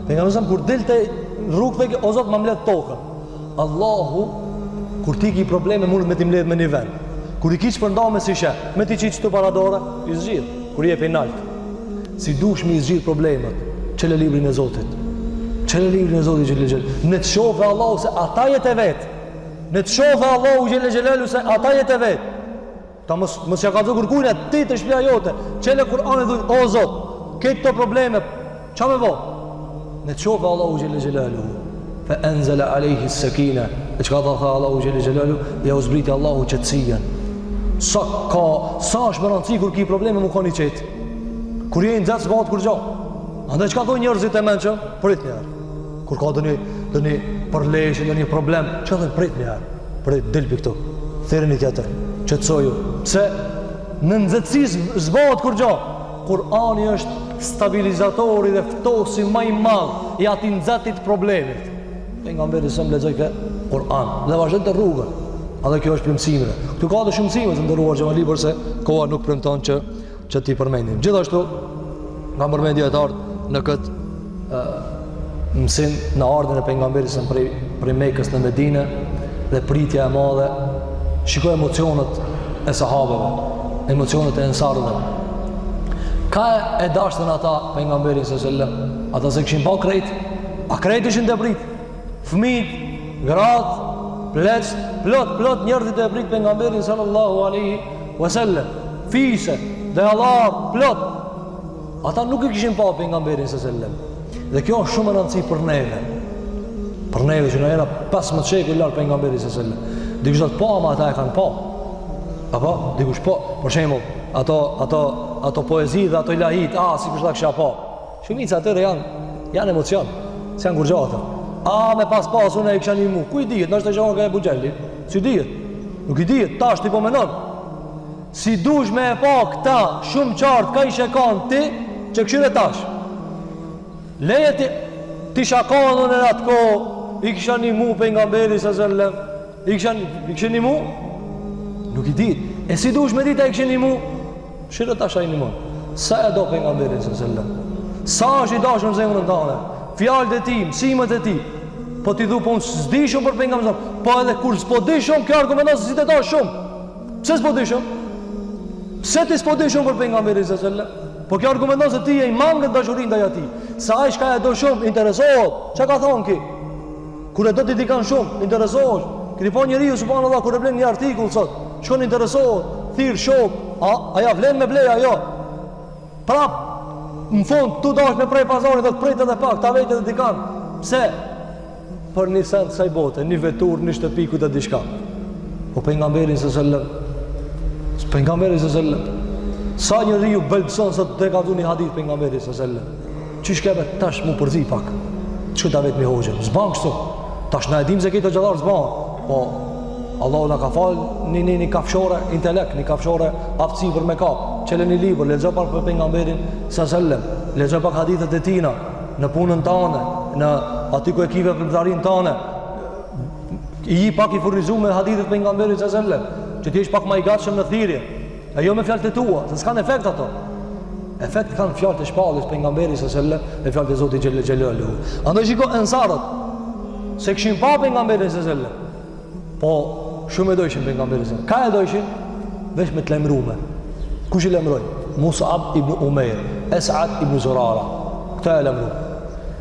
Pejgamberi s.a.s. kur dil të rrugë, o Zot, ma mbledh tokën. Allahu, kur ti ki probleme, mund me ti mbledh me një vend. Kur i ki që përnda me si she, me ti qitë që të paradore, i zgjidh. Kur i e penalt. Si dush me i zgjidh problemet, qële librin e Zotit. Qële librin e Zotit Gjellë Gjellalu. Në të shofe Allahu se ata jetë e vetë. Në të shofe Allahu Gjellë Gjellalu se ata jetë e vetë. Ta mos ja ka të kërkujnë e ti të shpja jote. Qële Kur'an e dhujnë, o Zot, këtë të probleme, qa me vo? Në të shofe Allahu Gjellë Gjellalu. Fe enzele alejhi sekine. E që ka të tha Allahu Gjellë Gjellalu, ja u zbriti Allahu qëtësien. Sa është më rëndësi kur ki probleme mu ka një qetë. Kur jenë zetë së batë kur gjo. Andaj që ka thoi njërzit e menqëm? Prit njerë. Kur ka dë një përleshë, dë një problem, që ka thoi prit njerë? Prit, dilpi këtu. Theri një tjetër. Qëtësoju. Pse? Në nëzëtësis së batë kur gjo. Kur'ani është stabilizatori dhe ftosi maj madhë i ati nëzëtit problemit. E nga mberi sëmë lezoj ke Kur'an. Dhe vazhdet të rrugën. A dhe kjo është për mësimeve. Këtu ka dhe shumë mësime të ndërruar xhamali, përse koha nuk premton që ti përmendim. Gjithashtu, nga përmendi e të ardhë në këtë mësim në ardhën e pejgamberit prej Mekës në Medinë dhe pritja e madhe, shikoj emocionet e sahabeve, emocionet e ensarëve. Ka e dashtën ata pejgamberin s.a.s. Ata se këshin pa krejt, a krejt ishin të prit, fëmijët, gratë, plot njerëzit e prit pejgamberin sallallahu alaihi wasallam, fise, dallar, plot. Ata nuk e kishin pa pejgamberin sallallahu alaihi wasallam. Dhe kjo është shumë e rëndësishme për neve. Për neve që na jena 15 shekuj larg pejgamberit sallallahu alaihi wasallam. Dikush po ama ata e kanë pa. Apo, dikush po, për shembull, ato poezi dhe ato ilahit, sikur ta kisha pa. Shumica atyre janë emocion, s'janë gurgjata. Me pas unë e kisha një mu. Ku i dihet, nështë të gjohën ka e bugjelli? Si dihet? Nuk i dihet, tash ti po menon. Si dush me e pa këta shumë qartë ka i shekan ti, që këshire tash. Leje ti shakanën e atë ko, i kisha një mu për nga mberi së zëllëm, i kisha një mu? Nuk i dihet. E si dush me dit e kisha një mu? Shire tash a i një mu. Sa e do për nga mberi së zëllëm? Sa është i dashën në zemrën tane? Fjallët e ti, mësimët e ti. Po ti dhu, po unë s'di shumë për pejgamberin sallallahu alajhi wasallam. Po edhe kur s'po di shumë, kjo argumenton se si të dash shumë. Pse s'po di shumë? Pse ti s'po di shumë për pejgamberin sallallahu alajhi wasallam? Po kjo argumenton se ti je i mangët dashurinë ndaj atij. Sa ai shka e do shumë, interesohet. Çka ka thonë ki? Kur e do ti dikan shumë, interesohesh. Keni po njeriu subhanallahu kur e blen një artikull sot, shkon interesohet, thirr shok, a ja vlen me blej ajo? Prap në fund tu dash me prej pazarit, do të prit edhe pak, ta vetë edhe dikan. Pse? Për një send kësaj bote, një vetur, një shtëpi ku të diçka. Po pejgamberi sallallahu alajhi wasallam, sa njeriu bëlbson sot te ka dhënë një hadith pejgamberi sallallahu alajhi wasallam. Çish keve tash mu përzi pak. Çu ta vet me hoxhën. S'ban kështu. Tash na e dim se këto xhallar s'ban. Po Allahu na ka fal një kafshore intelekt, një kafshore aftësi për me kap. Çelën një libër, lexo pak për pejgamberin sallallahu alajhi wasallam. Lexo pak hadithet e tina në punën tënde, në aty ku e kive për dharin tënde. I pak i furnizuar me hadithet pejgamberit sallallahu alajhi wasallam, që ti jesh pak më i gatshëm në thirrje. Jo me fjalët e tua, se s'kan efekt ato. Efekt kanë fjalët e shpallës pejgamberit sallallahu alajhi wasallam e fjalët e Zotit xhel xhelalu. Andaj shiko ensarët se kishin pa pejgamberin sallallahu alajhi wasallam. Po shumë e dojshin pejgamberin sallallahu alajhi wasallam. Ka e dojshin veç me të lajmëruar. Kush i lajmëroi? Mus'ab ibn Umair, Es'ad ibn Zurara. Këta e lajmëruan.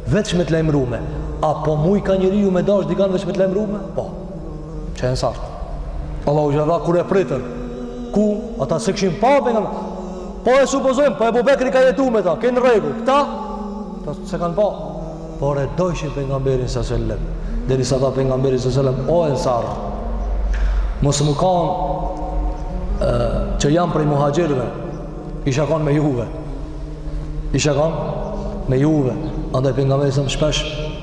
Veç me të lajmëruar. Apo muj ka njeriu me dash dikan veç me të lajmëruar? Po. Çe ensart. Allahu xhalla kur e pritën. Ku ata se kishin pa pejgamberin. Po e supozojmë, po Ebu Bekri ka jetu me ta, kënë rregull. Këta se kanë pa. Por e dojshin pejgamberin sallallahu alajhi wasallam. Derisa ta pejgamberi sallallahu alajhi wasallam o ensar. Mos më kanë që janë prej muhajirëve, isha kanë me juve. Isha kanë me juve. Andaj pejgamberi sallallahu alajhi wasallam shpesh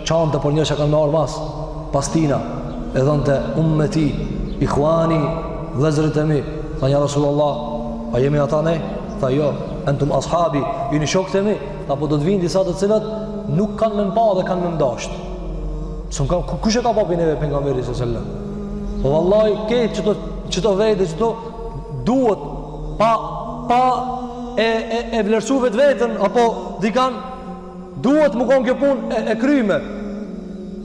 çante por njësha kanë marrë mas pastina. E dhonte ummeti, ikhwani, vëllezërit e mi. Tha ja Rasulullah, a jemi ata ne? Tha jo, entum ashabi, jeni shokët e mi. Tha po do të vinë disa të cilat nuk kanë me mpa dhe kanë me mdasht. Kush e ka papi neve pejgamberi sallallahu alajhi wasallam? Po vallahi ke çto vete, çto duhet pa e vlerësu vetën apo dikan duhet më kon kjo punë e kryme.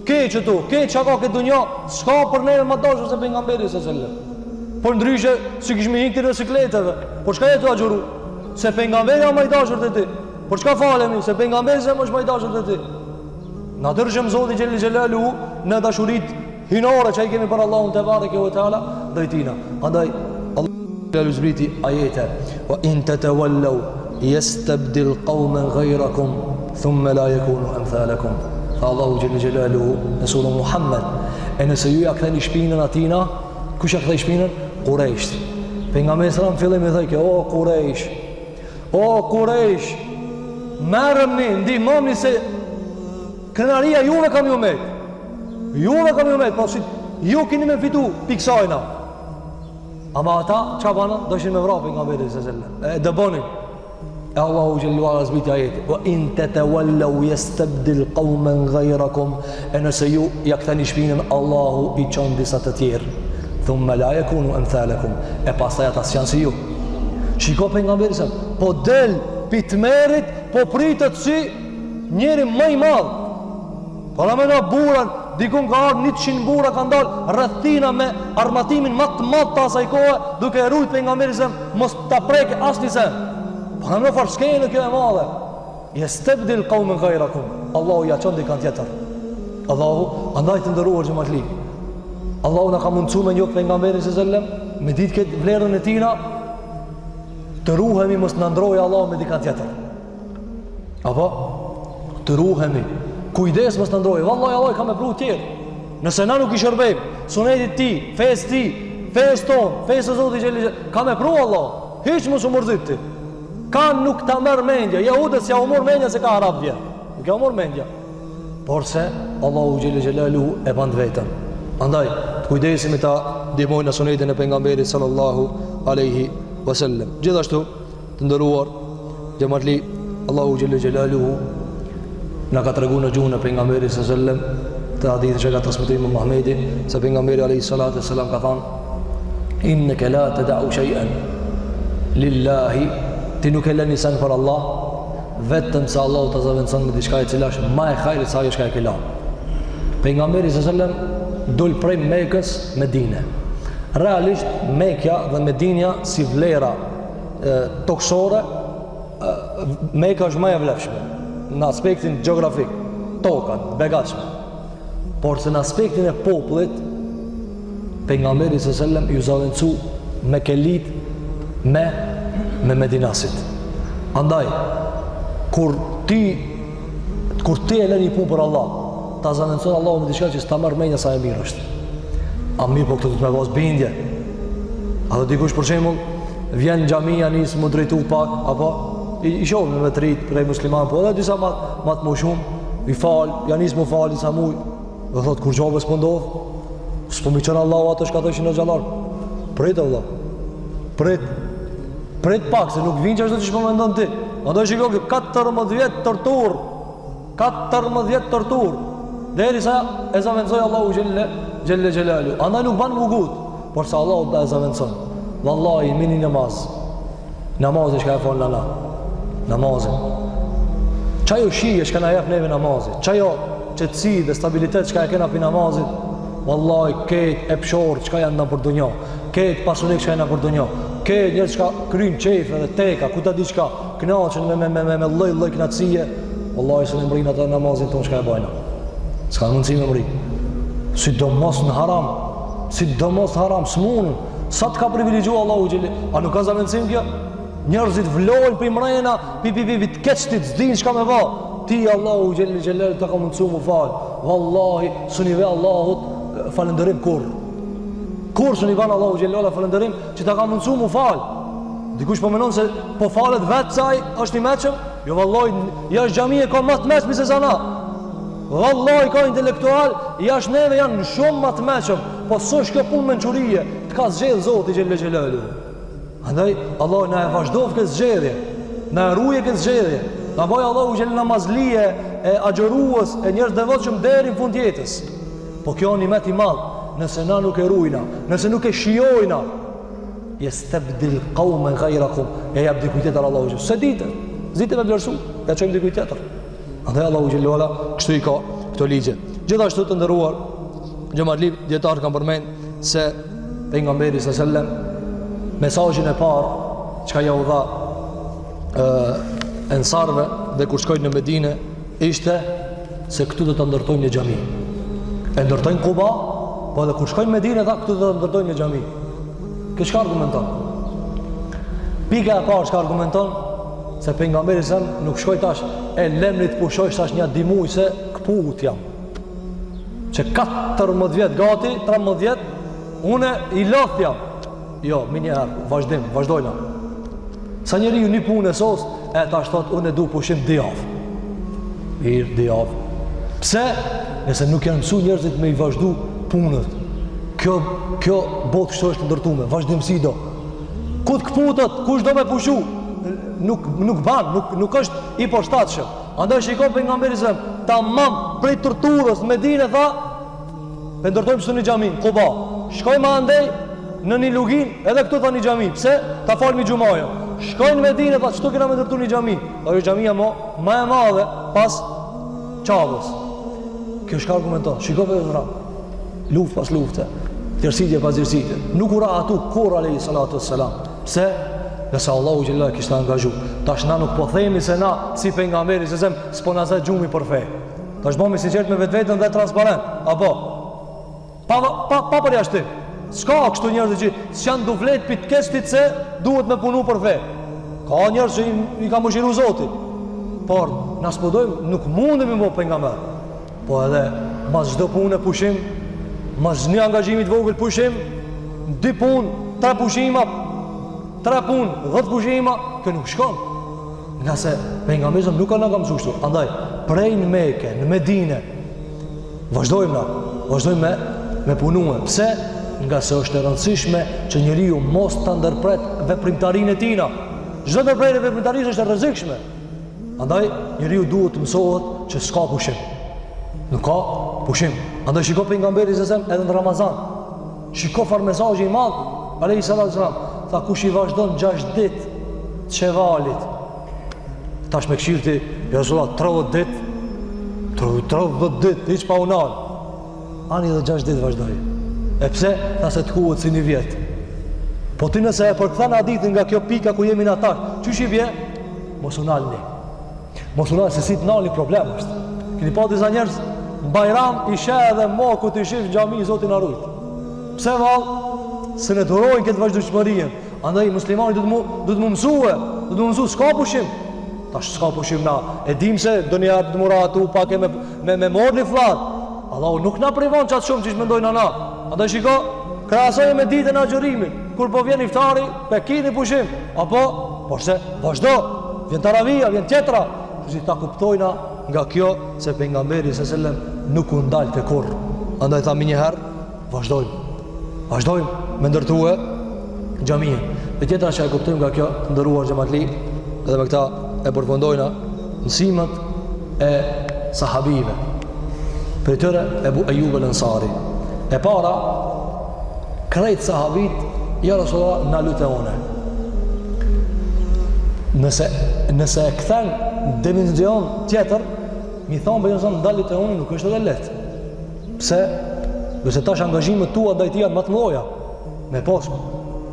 Ke çto, ke çka ka dunja, s'ka për neve më dashur se pejgamberi sallallahu alajhi wasallam. Por ndryshe si kishme hinë të recikleteve. Por çka jetu a gjuru? Se pejgamberi më i dashur te ti. Por çka falemi? Se pejgamberi më është më i dashur te ti. Na dërgjëm Zoti xhel xhelalu në dashuritë hinore që ai kemi për Allahun te bareke ve teala drejtina. Andaj Allah xhelalu zbriti ajete wa in tatawallaw yastabdil qauman ghayrakum thumma la yakunu amthalakum. Fa Allahu xhel xhelalu rasul Muhammad e nëse ju ja ktheni shpinën atina, kush ja kthej shpinën? Quraysh. Pejgamberi sallallahu alajhi wasallam fillim i thaj o Quraysh. O Quraysh, marrni, ndihmoni se krenaria juve kam ju met. Juve kam ju met, po si ju keni me fitu piksajna. Ama ata çka banë? Doshin me vrapë pejgamberin sallallahu alajhi wasallam. Dëbonin. E Allahu xhallahu ala zbiti ajeti. Wa in tatawallaw yastabdil qauman ghayrakum. E nëse ju ja ktheni shpinën, Allahu i çon disa të tjerë. Thumma la yakunu amthalakum. E pastaj ata janë si ju. Shiko pejgamberi sallallahu alajhi wasallam, po del pitmerit, po pritet si njeri më i madh. Para me na buran, dikun ka ardhur 100 burra kanë dalë rrethina me armatimin më të madh të asaj kohe, duke e rujt pejgamberin sallallahu alajhi wasallam mos ta prekë asnjë sen. Para me farskejnë kjo e madhe. Yastabdil qauman ghayrakum. Allahu ja çon dikant tjetër. Allahu andaj të ndëruar xhamatli. Allahu na ka mundsuar me një pejgamberin sallallahu alajhi wasallam, me ditë këtë vlerën e tina, të ruhemi mos na ndrojë Allahu me dikant tjetër. Apo të ruhemi. Kujdes mos na ndrojë. Vallahi Allah ka me pru tjetër. Nëse na nuk i shërbejmë sunetit ti, fesë ti, fesë tonë, fesë e Zotit xhelel xhelal, ka me pru Allah, hiç mos u mërzit ti. Ka nuk ta merr mendja, jehudës ja u mor mendja se ka arab vjen. Nuk ja u mor mendja. Por se Allahu xhelel xhelalu e ban vetëm. Andaj, të kujdesemi ta ndihmojnë sunetin e pejgamberit sallallahu alaihi wasallam. Gjithashtu, të nderuar xhamatli, Allahu xhelel xhelalu na ka treguar në gjuhën e pejgamberit sallallahu alaihi wasallam të hadithin që ka transmetuar Imam Muhamedi, se pejgamberi alayhi salatu wasalam ka thënë: "Innaka la tad'u shay'an lillahi", ti nuk e lën nisan për Allah, vetëm se Allahu ta zaventson me diçka e cila është më e hajrit se ajo që ka lënë. Pejgamberi sallallahu alaihi wasallam dol prej Mekës në Medinë. Realisht Mekja dhe Medinja si vlera toksore, Mekka është më e vlefshme në aspektin gjeografik, tokat, begatshme. Por se në aspektin e popullit, pejgamberi sallallahu alaihi wasallam ju zaventsu me kelit me Medinasit. Andaj, kur ti e lën një punë për Allah, ta zaventson Allahu me diçka që s'ta marr mendja sa e mirë është. A mirë, po këtë të me vazë bindje. A dhe dikush për shembull vjen në xhamia, nis më drejtu pak, apo i shohim me trit prej musliman, po edhe disa më të shumë, i fal, ja nis më fal disa muj, dhe thot kur gjove s'po ndodh, s'po mi qenë Allahu ato shka thoshin në xhallar. Prit Allah. Prit pak se nuk vjen çdo që po mendon ti. Andaj shikoj 14 vjet tortur. 14 vjet tortur. Derisa e zaventoi Allahu xhelle xhelalu. Andaj nuk ban mugut, por sa Allahu ta zaventson. Wallahi mini namaz. Namazi që ka fal nana. Namazi. Çajo shije që na jap neve namazi. Çajo qetësi dhe stabilitet që ka kena për namazit. Wallahi ketë e pëshorë që ka janë në për dunjo, ketë pasunik që ka janë në për dunjo, ketë njërë që ka krynë qefë dhe teka, ku ta di që ka knaqën me lëj knatësie. Wallahi se në mërinë atë namazin tonë që ka e bajna. S'ka mundësi me mërinë. Si do mos në haram, s'munën. Sa të ka privilegjua Allahu gjeli? A nuk ka zamencim kjo? Njerëzit vlojnë për i mrejna, të keqtit, s'din që ka me va. Ti Allahu gjellë gjellë të ka mundësu mu falë. Wallahi, së nive Allahut falëndërim kur së nive Allahu gjellë falëndërim që të ka mundësu mu falë. Dikush po menon se po falet vetë saj është i meqëm. Jo wallahi, jashtë gjamije ka matë meqëm i se zana. Wallahi ka intelektual, jashtë neve janë shumë matë meqëm. Po së është kjo punë menqurije, të ka zgjedhë Zoti gjellë gjellë. Andaj, Allah na e vazhdov këtë zgjedhje, na e ruje këtë zgjedhje. Na boj Allahu gjellë namazlije, e agjeruës, e njerëz devotshëm deri në fund jetës. Po kjo një met i madh, nëse na nuk e rujna, nëse nuk e shijojna, yastabdil qauman ghayrakum, e jap dikujt tjetër Allahu gjellë. Se ditë me vlerësu, ja çojmë dikujt tjetër. Andaj Allahu gjellë wala, kështu i ka këto ligje. Gjithashtu të ndëruar, xhamatli dietar kanë përmend se pejgamberi sallallahu alajhi wasallam mesazhin e parë çka ja u dha ensarve dhe kur shkojnë në Medinë ishte se këtu do të ndërtojnë një xhami. E ndërtojnë Kuba, po edhe kur shkojnë në Medinë tha këtu do të ndërtojnë një xhami. Kë çka argumenton? Pika e parë çka argumenton se pejgamberi sa nuk shkoi tash e lemrit pushoj tash një dimuj se kput jam. Që 14 vjet gati, 13 vjet unë i lodh jam. Jo, më njëherë, vazhdojna. Sa njeri ju një punë e sos, e ta shtot, unë e du pushim dijavë. Mirë, dijavë. Pse? Nëse nuk janë mësu njerëzit me i vazhdu punët. Kjo botë kështë është ndërtume, vazhdimësi do. Ku të këputët, kush do me pushu? Nuk banë, nuk është i përshtatëshëm. Andaj shikon për nga mberizëm, ta mamë prej torturës në Medinë, tha, për ndërtojmë që të një xhamin, Kuba. Shkoj ma andej, në një lugin, edhe këtu tha një xhami. Pse? Ta falmi xhumaja. Shkojnë në Medinë, tha, çto kena me ndërtu një xhami? Ajo xhamia më e madhe pas Çavës. Kjo është argumenton. Shikoj vetë luftë pas lufte, tërësitje pas tërësitje. Nuk ura atu kur alayhi salatu wassalam. Pse? Nëse Allahu xhallahu kishte angazhu. Tash na nuk po themi se na si pejgamberi se s'po na za xhumi për fe. Tash bëmi sinqert me vetveten dhe transparent. Apo pa përjashtim. S'ka kështu njerëz që s'janë duflet për të kestit se duhet me punu për fe. Ka njerëz që i ka mëshiru Zoti. Por, na spodojmë, nuk mundemi më pejgamber. Po edhe, mas çdo punë pushim, mas një angazhimit vogël pushim, 2 punë, 3 pushima, 3 punë, 10 pushima, kjo nuk shkon. Nga se pejgamberi nuk ka mësuar kështu. Andaj, prej në Mekë, në Medinë, vazhdojmë me punue. Pse? Nga se është e rëndësishme që njeriu mos ta ndërpret veprimtarinë e tina. Çdo ndërprerje veprimtarisë është e rrezikshme. Andaj njeriu duhet të mësohet që s'ka pushim. Nuk ka pushim. Andaj shiko pejgamberi edhe në Ramazan. Shiko farmezazhi i madh, alayhi salatu wasalam, tha kush i vazhdon 6 ditë të Shevalit. Tash me këshirti, ja Resulullah 30 ditë, hiç pa unal. Ani edhe 6 ditë vazhdoi. E pse? Tha se të kuhet si një vjet. Po ti nëse e përkthen hadithin nga kjo pika ku jemi në atak, çysh i vje? Mos unalni. Mos unalni se si të nalni problem është. Keni pa disa njerëz në Bajram i sheh edhe moku të shih në xhami Zoti na rujt. Pse vallë? Se ne durojnë këtë vazhdueshmërinë. Andaj muslimani do të më mësue, s'ka pushim. Tash s'ka pushim na. E dim se doni atë të muratu pak me morni fllak. Allahu nuk na privon çat shumë që mendojnë ana. Andaj shiko, krahasoj me ditën e agjërimit. Kur po vjen iftari, pe kini pushim. Po se vazhdo, vjen taravia, vjen tjetra. Si ta kuptojna nga kjo se pejgamberi s.a.s. nuk u ndalte kurr. Andaj thamë një herë, vazhdojmë me ndërtue xhamin. E tjetra që e kuptojmë nga kjo të ndëruar xhamatli, edhe me këta e përfundojna mësimet e sahabive. Për tëre Ebu Ejub el-Ansari. E para, krejt sahabit, ja Rasulullah, na lutë one. Nëse e këthen dimension tjetër, mi thonë për jënësën ndalit e unë nuk është edhe letë. Pse? Nëse tash angazhimet tua ndaj janë më të mëdha. Me pas.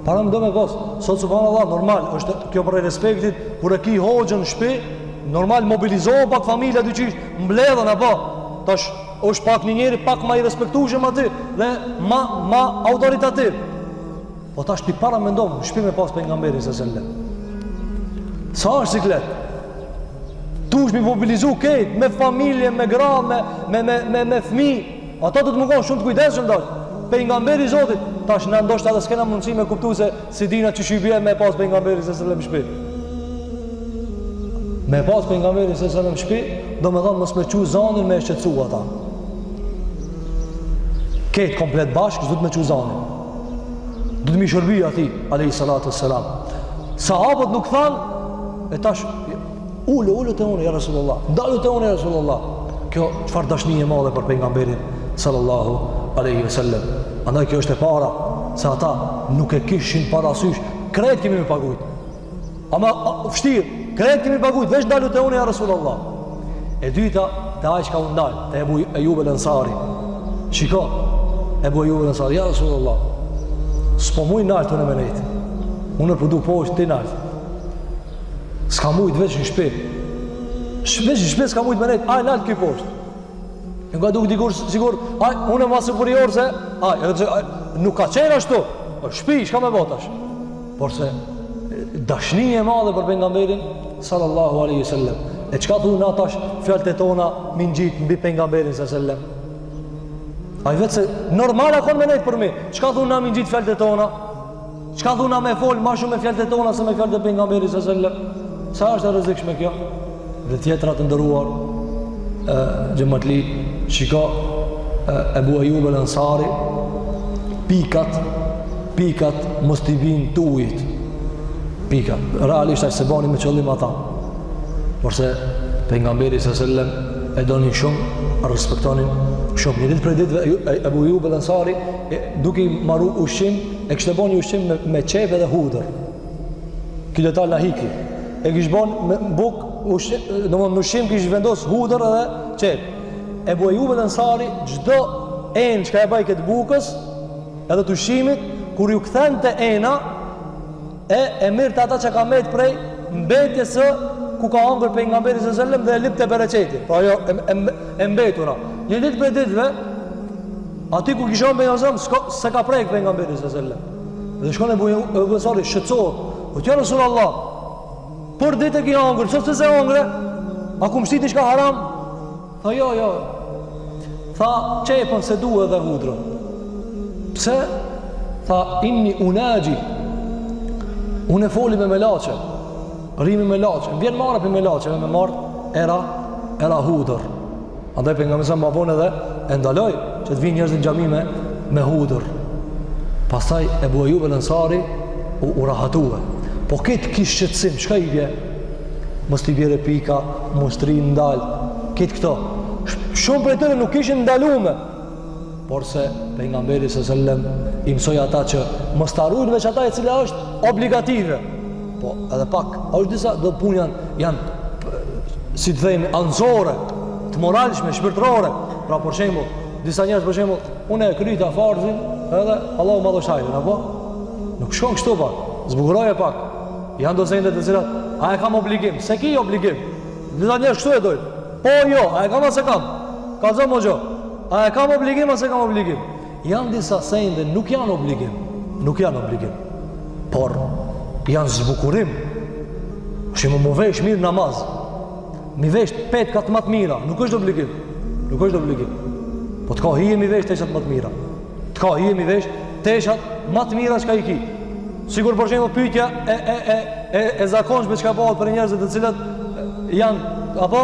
Para më do me pas. Sot subhanallahu normal, është kjo për respektit, kur e ki hoxhën në shtëpi, normal mobilizohen pak familja dyqish, mbledhen apo. Tash është pak një njeri pak më i respektueshëm aty dhe më autoritativ. Po tash ti para mendon, në shtëpi me pas pejgamberin sallallahu alajhi wasallam. Sa është siklet? Tush mi mobilizu këtë, me familje, me gra, me fëmijë. Ata do të mungon shumë të kujdesshëm dash. Pejgamberi i Zotit, tash na ndoshta edhe s'kena mundësi me kuptues se si dina çish i bie me pas pejgamberin sallallahu alajhi wasallam në shtëpi. Me pas pejgamberin sallallahu alajhi wasallam në shtëpi, domethënë mos me çu zanin me shqetësu ata. Këtë komplet bashkë do të me çu zanin. Do të më shërbi atij alayhi salatu wassalam. Sahabët nuk thanë e tash ulu te unë ja Rasulullah. Ndalu te unë ja Rasulullah. Kjo çfarë dashnie e madhe për pejgamberin sallallahu alaihi wasallam. Andaj kjo është e para, se ata nuk e kishin parasysh, krejt kemi me pagujt. Ama vështirë, krejt kemi pagujt, veç ndalu te unë ja Rasulullah. E dyta, te ai që ka ndal, te Ebu Ejub el-Ansari. Shiko, Ebu Ejub el-Ansari, ja Rasulullah. S'po muj nalt unë me nejt. Unë po du poshtë ti nalt. S'ka mujt veç në shtëpi. Veç në shtëpi s'ka mujt me nejt, aj nalt këj poshtë. Nga duk dikur sigur, aj, unë e ma superior se, nuk ka qenë ashtu, shpi, shka me botash. Por se, dashni e madhe për pejgamberin sallallahu alaihi sallam. E qka thu na tash, fjallët e tona, min gjitë, mbi pejgamberin sallam. Aj vetë se, normal akon me nejtë për mi, qka thu na min gjitë fjallët e tona, qka thu na me folë, ma shumë me fjallët e tona, se me fjallët e pejgamberin sallam. Sa është e rëzikshme kjo? Dhe tjetëra të ndëruar, gjëmatli, shiko Ebu Ejub el-Ansari, pikat mos t'i vinë të ujit. Pikat. Realisht ashtë se bani me qëllim ata. Porse pejgamberi sallallahu e donin shumë, respektonin shumë. Një ditë prej ditëve Ebu Ejub el-Ansari duke i marru ushqim, e kishte bani ushqim me qepë dhe hudër. Ky detaj na hiki. E kishte bani me buk ushqim, domthonë në ushqim kishte vendos hudër dhe qepë. Ebu Ejub el-Ansari çdo enë që ka e baj këtë bukës edhe të ushqimit, kur ju kthen të ena e mirë të ata që ka met prej mbetjes së ku ka hangër pejgamberi sallallahu alajhi wasallam dhe e lip të bereqeti. Pra jo e mbetura. Një ditë për ditëve aty ku kishon pejgamberi se ka prek pejgamberi sallallahu alajhi wasallam. Dhe shkon Ebu Ejub el-Ansari shqetësohet. O ti Rasulullah, për ditë që hangër, çfarë se hangre? A ku mshiti diçka haram? Tha jo. Tha qepën se duhe dhe hudrën. Pse? Tha, inni unaji, unë e foli me melache, rimi me lache, vjen marrë për melache, me marrë era hudër. Andaj për nga mësën më vonë edhe, e ndaloj që të vinë njerëzit në gjami me hudër. Pastaj Ebu Ejub el-Ansari u rahatue. Po këtë kishë qëtësim, shka i bje? Mos t'i bjere pika, mos t'i ndalë, këtë këto. Shumë për e tëre nuk ishin ndalume. Por se pejgamberi s.a.s. i mësoj ata që mos t'arrujnë veç ata e cila është obligative. Po edhe pak, është disa do punë janë si të thejmë, anëzore, të moralshme, shpirtërore. Pra për shembull, disa njerëz për shembull, unë e kryta farzin, edhe Allahu më dhoshajrin, apo? Nuk shkon kështu pa, zbukuroje pak. Janë docente të cilat, a e kam obligim? Se ki obligim? Disa njerëz kështu e dojnë. Po jo, a e kam ose kam? Ka zë më gjo. A e kam obligim ose kam obligim? Janë disa sende nuk janë obligim. Nuk janë obligim. Por janë zbukurim. Shimë më vesh mirë namaz. Mi vesh petkat më të mira, nuk është obligim. Nuk është obligim. Po të ka hije mi vesh teshat më të mira. Të ka hije mi vesh teshat më të mira çka i ki. Sigur për shembull pyetja e zakonshme çka bëhet për njerëzit të cilët janë apo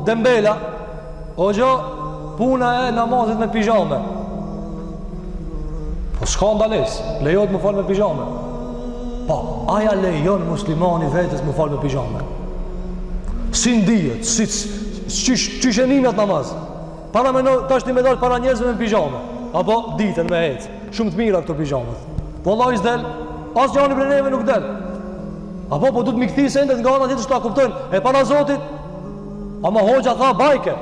dembela, ojo puna e namazit me pijame. Po s'ka ndalesë, lejohet më fal me pijame. Po, aja lejon muslimani vetës më fal me pijame. Si ndihet, si qyshenimjat namaz. Para me tash ti me dalë para njerëzve me pijame. Apo ditën me ecë. Shumë të mira këto pijamet. Po Allah s'del, as njani për neve nuk del. Apo po du të mikthi sendet nga ana tjetër që ta kuptojnë. E para Zotit, ama hoxha tha bajke.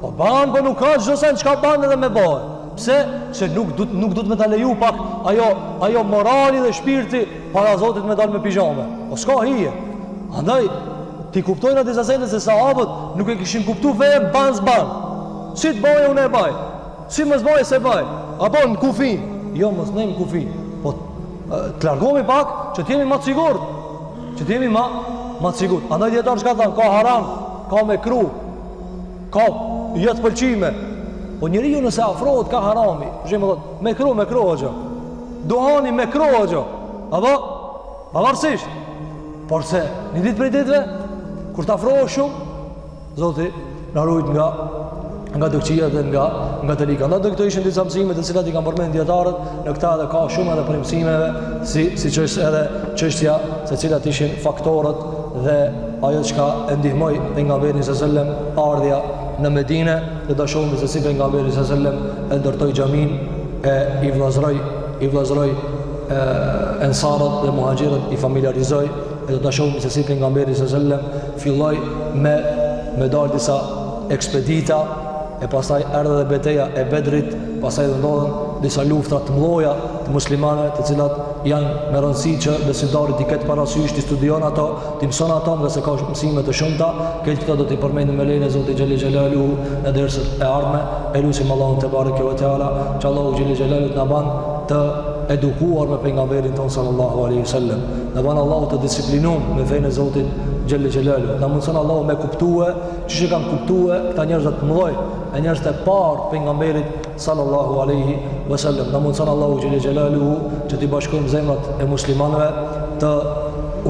Po banë, po nuk ka çdo sen çka banë edhe me bëhe. Pse? Se nuk du të me ta leju pak ajo morali dhe shpirti para Zotit me dalë me pijame. Po s'ka hije. Andaj, ti kuptojnë atë disa sendet se sahabët nuk e kishin kuptu fejën banë s'banë. Si të baje unë e baj, si mës baje se baj, apo në kufin, jo mës nejmë kufin, po të largohemi pak që t'jemi ma të sigurt, që t'jemi ma të sigurt. Andaj djetarë shka thamë, ka haram, ka me kru, ka jetë pëlqime, po njëri ju nëse afrohet ka harami, me kru o gjë, duhani me kru o gjë, apo, avarësisht, por se një ditë prej ditëve, kur t'afrohet shumë, Zoti në rujt nga të këqia dhe nga të lika. Ndë këto ishin disa mësime të cilat i kam përmend djetarët, në këta edhe ka shumë edhe për mësimeve, si që është edhe qështja se cilat ishin faktorët dhe ajo që e ndihmoj pejgamberin s.a.s. ardhja në Medine, dhe da shumë se si pejgamberi s.a.s. e ndërtoj xhamin, e i vllazëroj ensarët dhe muhaxhirët, i familjarizoj, e da shumë se si pejgamberi s.a.s. filloj me dalë disa ekspedita, e pastaj erdhe dhe beteja e Bedrit, pastaj dhe ndodhen disa lufta të mëdha të muslimane, të cilat janë me rëndësi që besimtarit i ketë parasysh, të studion ato, të mëson ato, nga se ka mësime të shumta. Këtë këto do t'i përmendim me lejen e Zotit xhelel xhelaluhu në dersat e ardhme. Elusim Allahun te bareke ve teala, që Allahu xhelel xhelaluhu na ban të edukuar me pejgamberin ton sallallahu alaihi wasallam. Na ban Allahu të disiplinuar me fenë e Zotit xhelel xhelaluhu. Na mundson Allahu me kuptue, çish e kanë kuptue këta njerëz të mëdhoj, e njerëz të parë pejgamberit sallallahu alaihi wasallam. Na mundson Allahu xhelel xhelaluhu që t'i bashkojmë zemrat e muslimanëve, të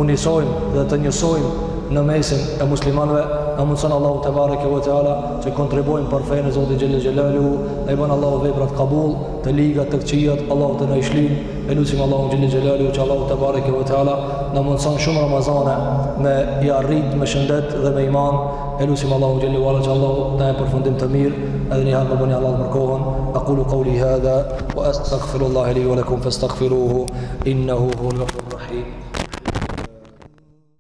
unisojmë dhe të njësojmë në mesin e muslimanëve. Na mundson Allahu te bareke ve teala që kontribojmë për fenë e Zotit xhelel xhelaluhu. Ai bën Allahu veprat qabul, të ligat të këqijat, Allahu të na i shlin. Elusim Allahu xhelel xhelaluhu që Allahu te bareke ve teala na mundson shumë Ramazane me i arrit me shëndet dhe me iman. Elusim Allahu xhelel wala që Allahu na e përfundim të mirë, edhe një herë më bëni Allah për kohën. Aqulu qawli hadha wa astaghfirullaha li wa lakum fastaghfiruhu innahu huwal ghafurur rahim.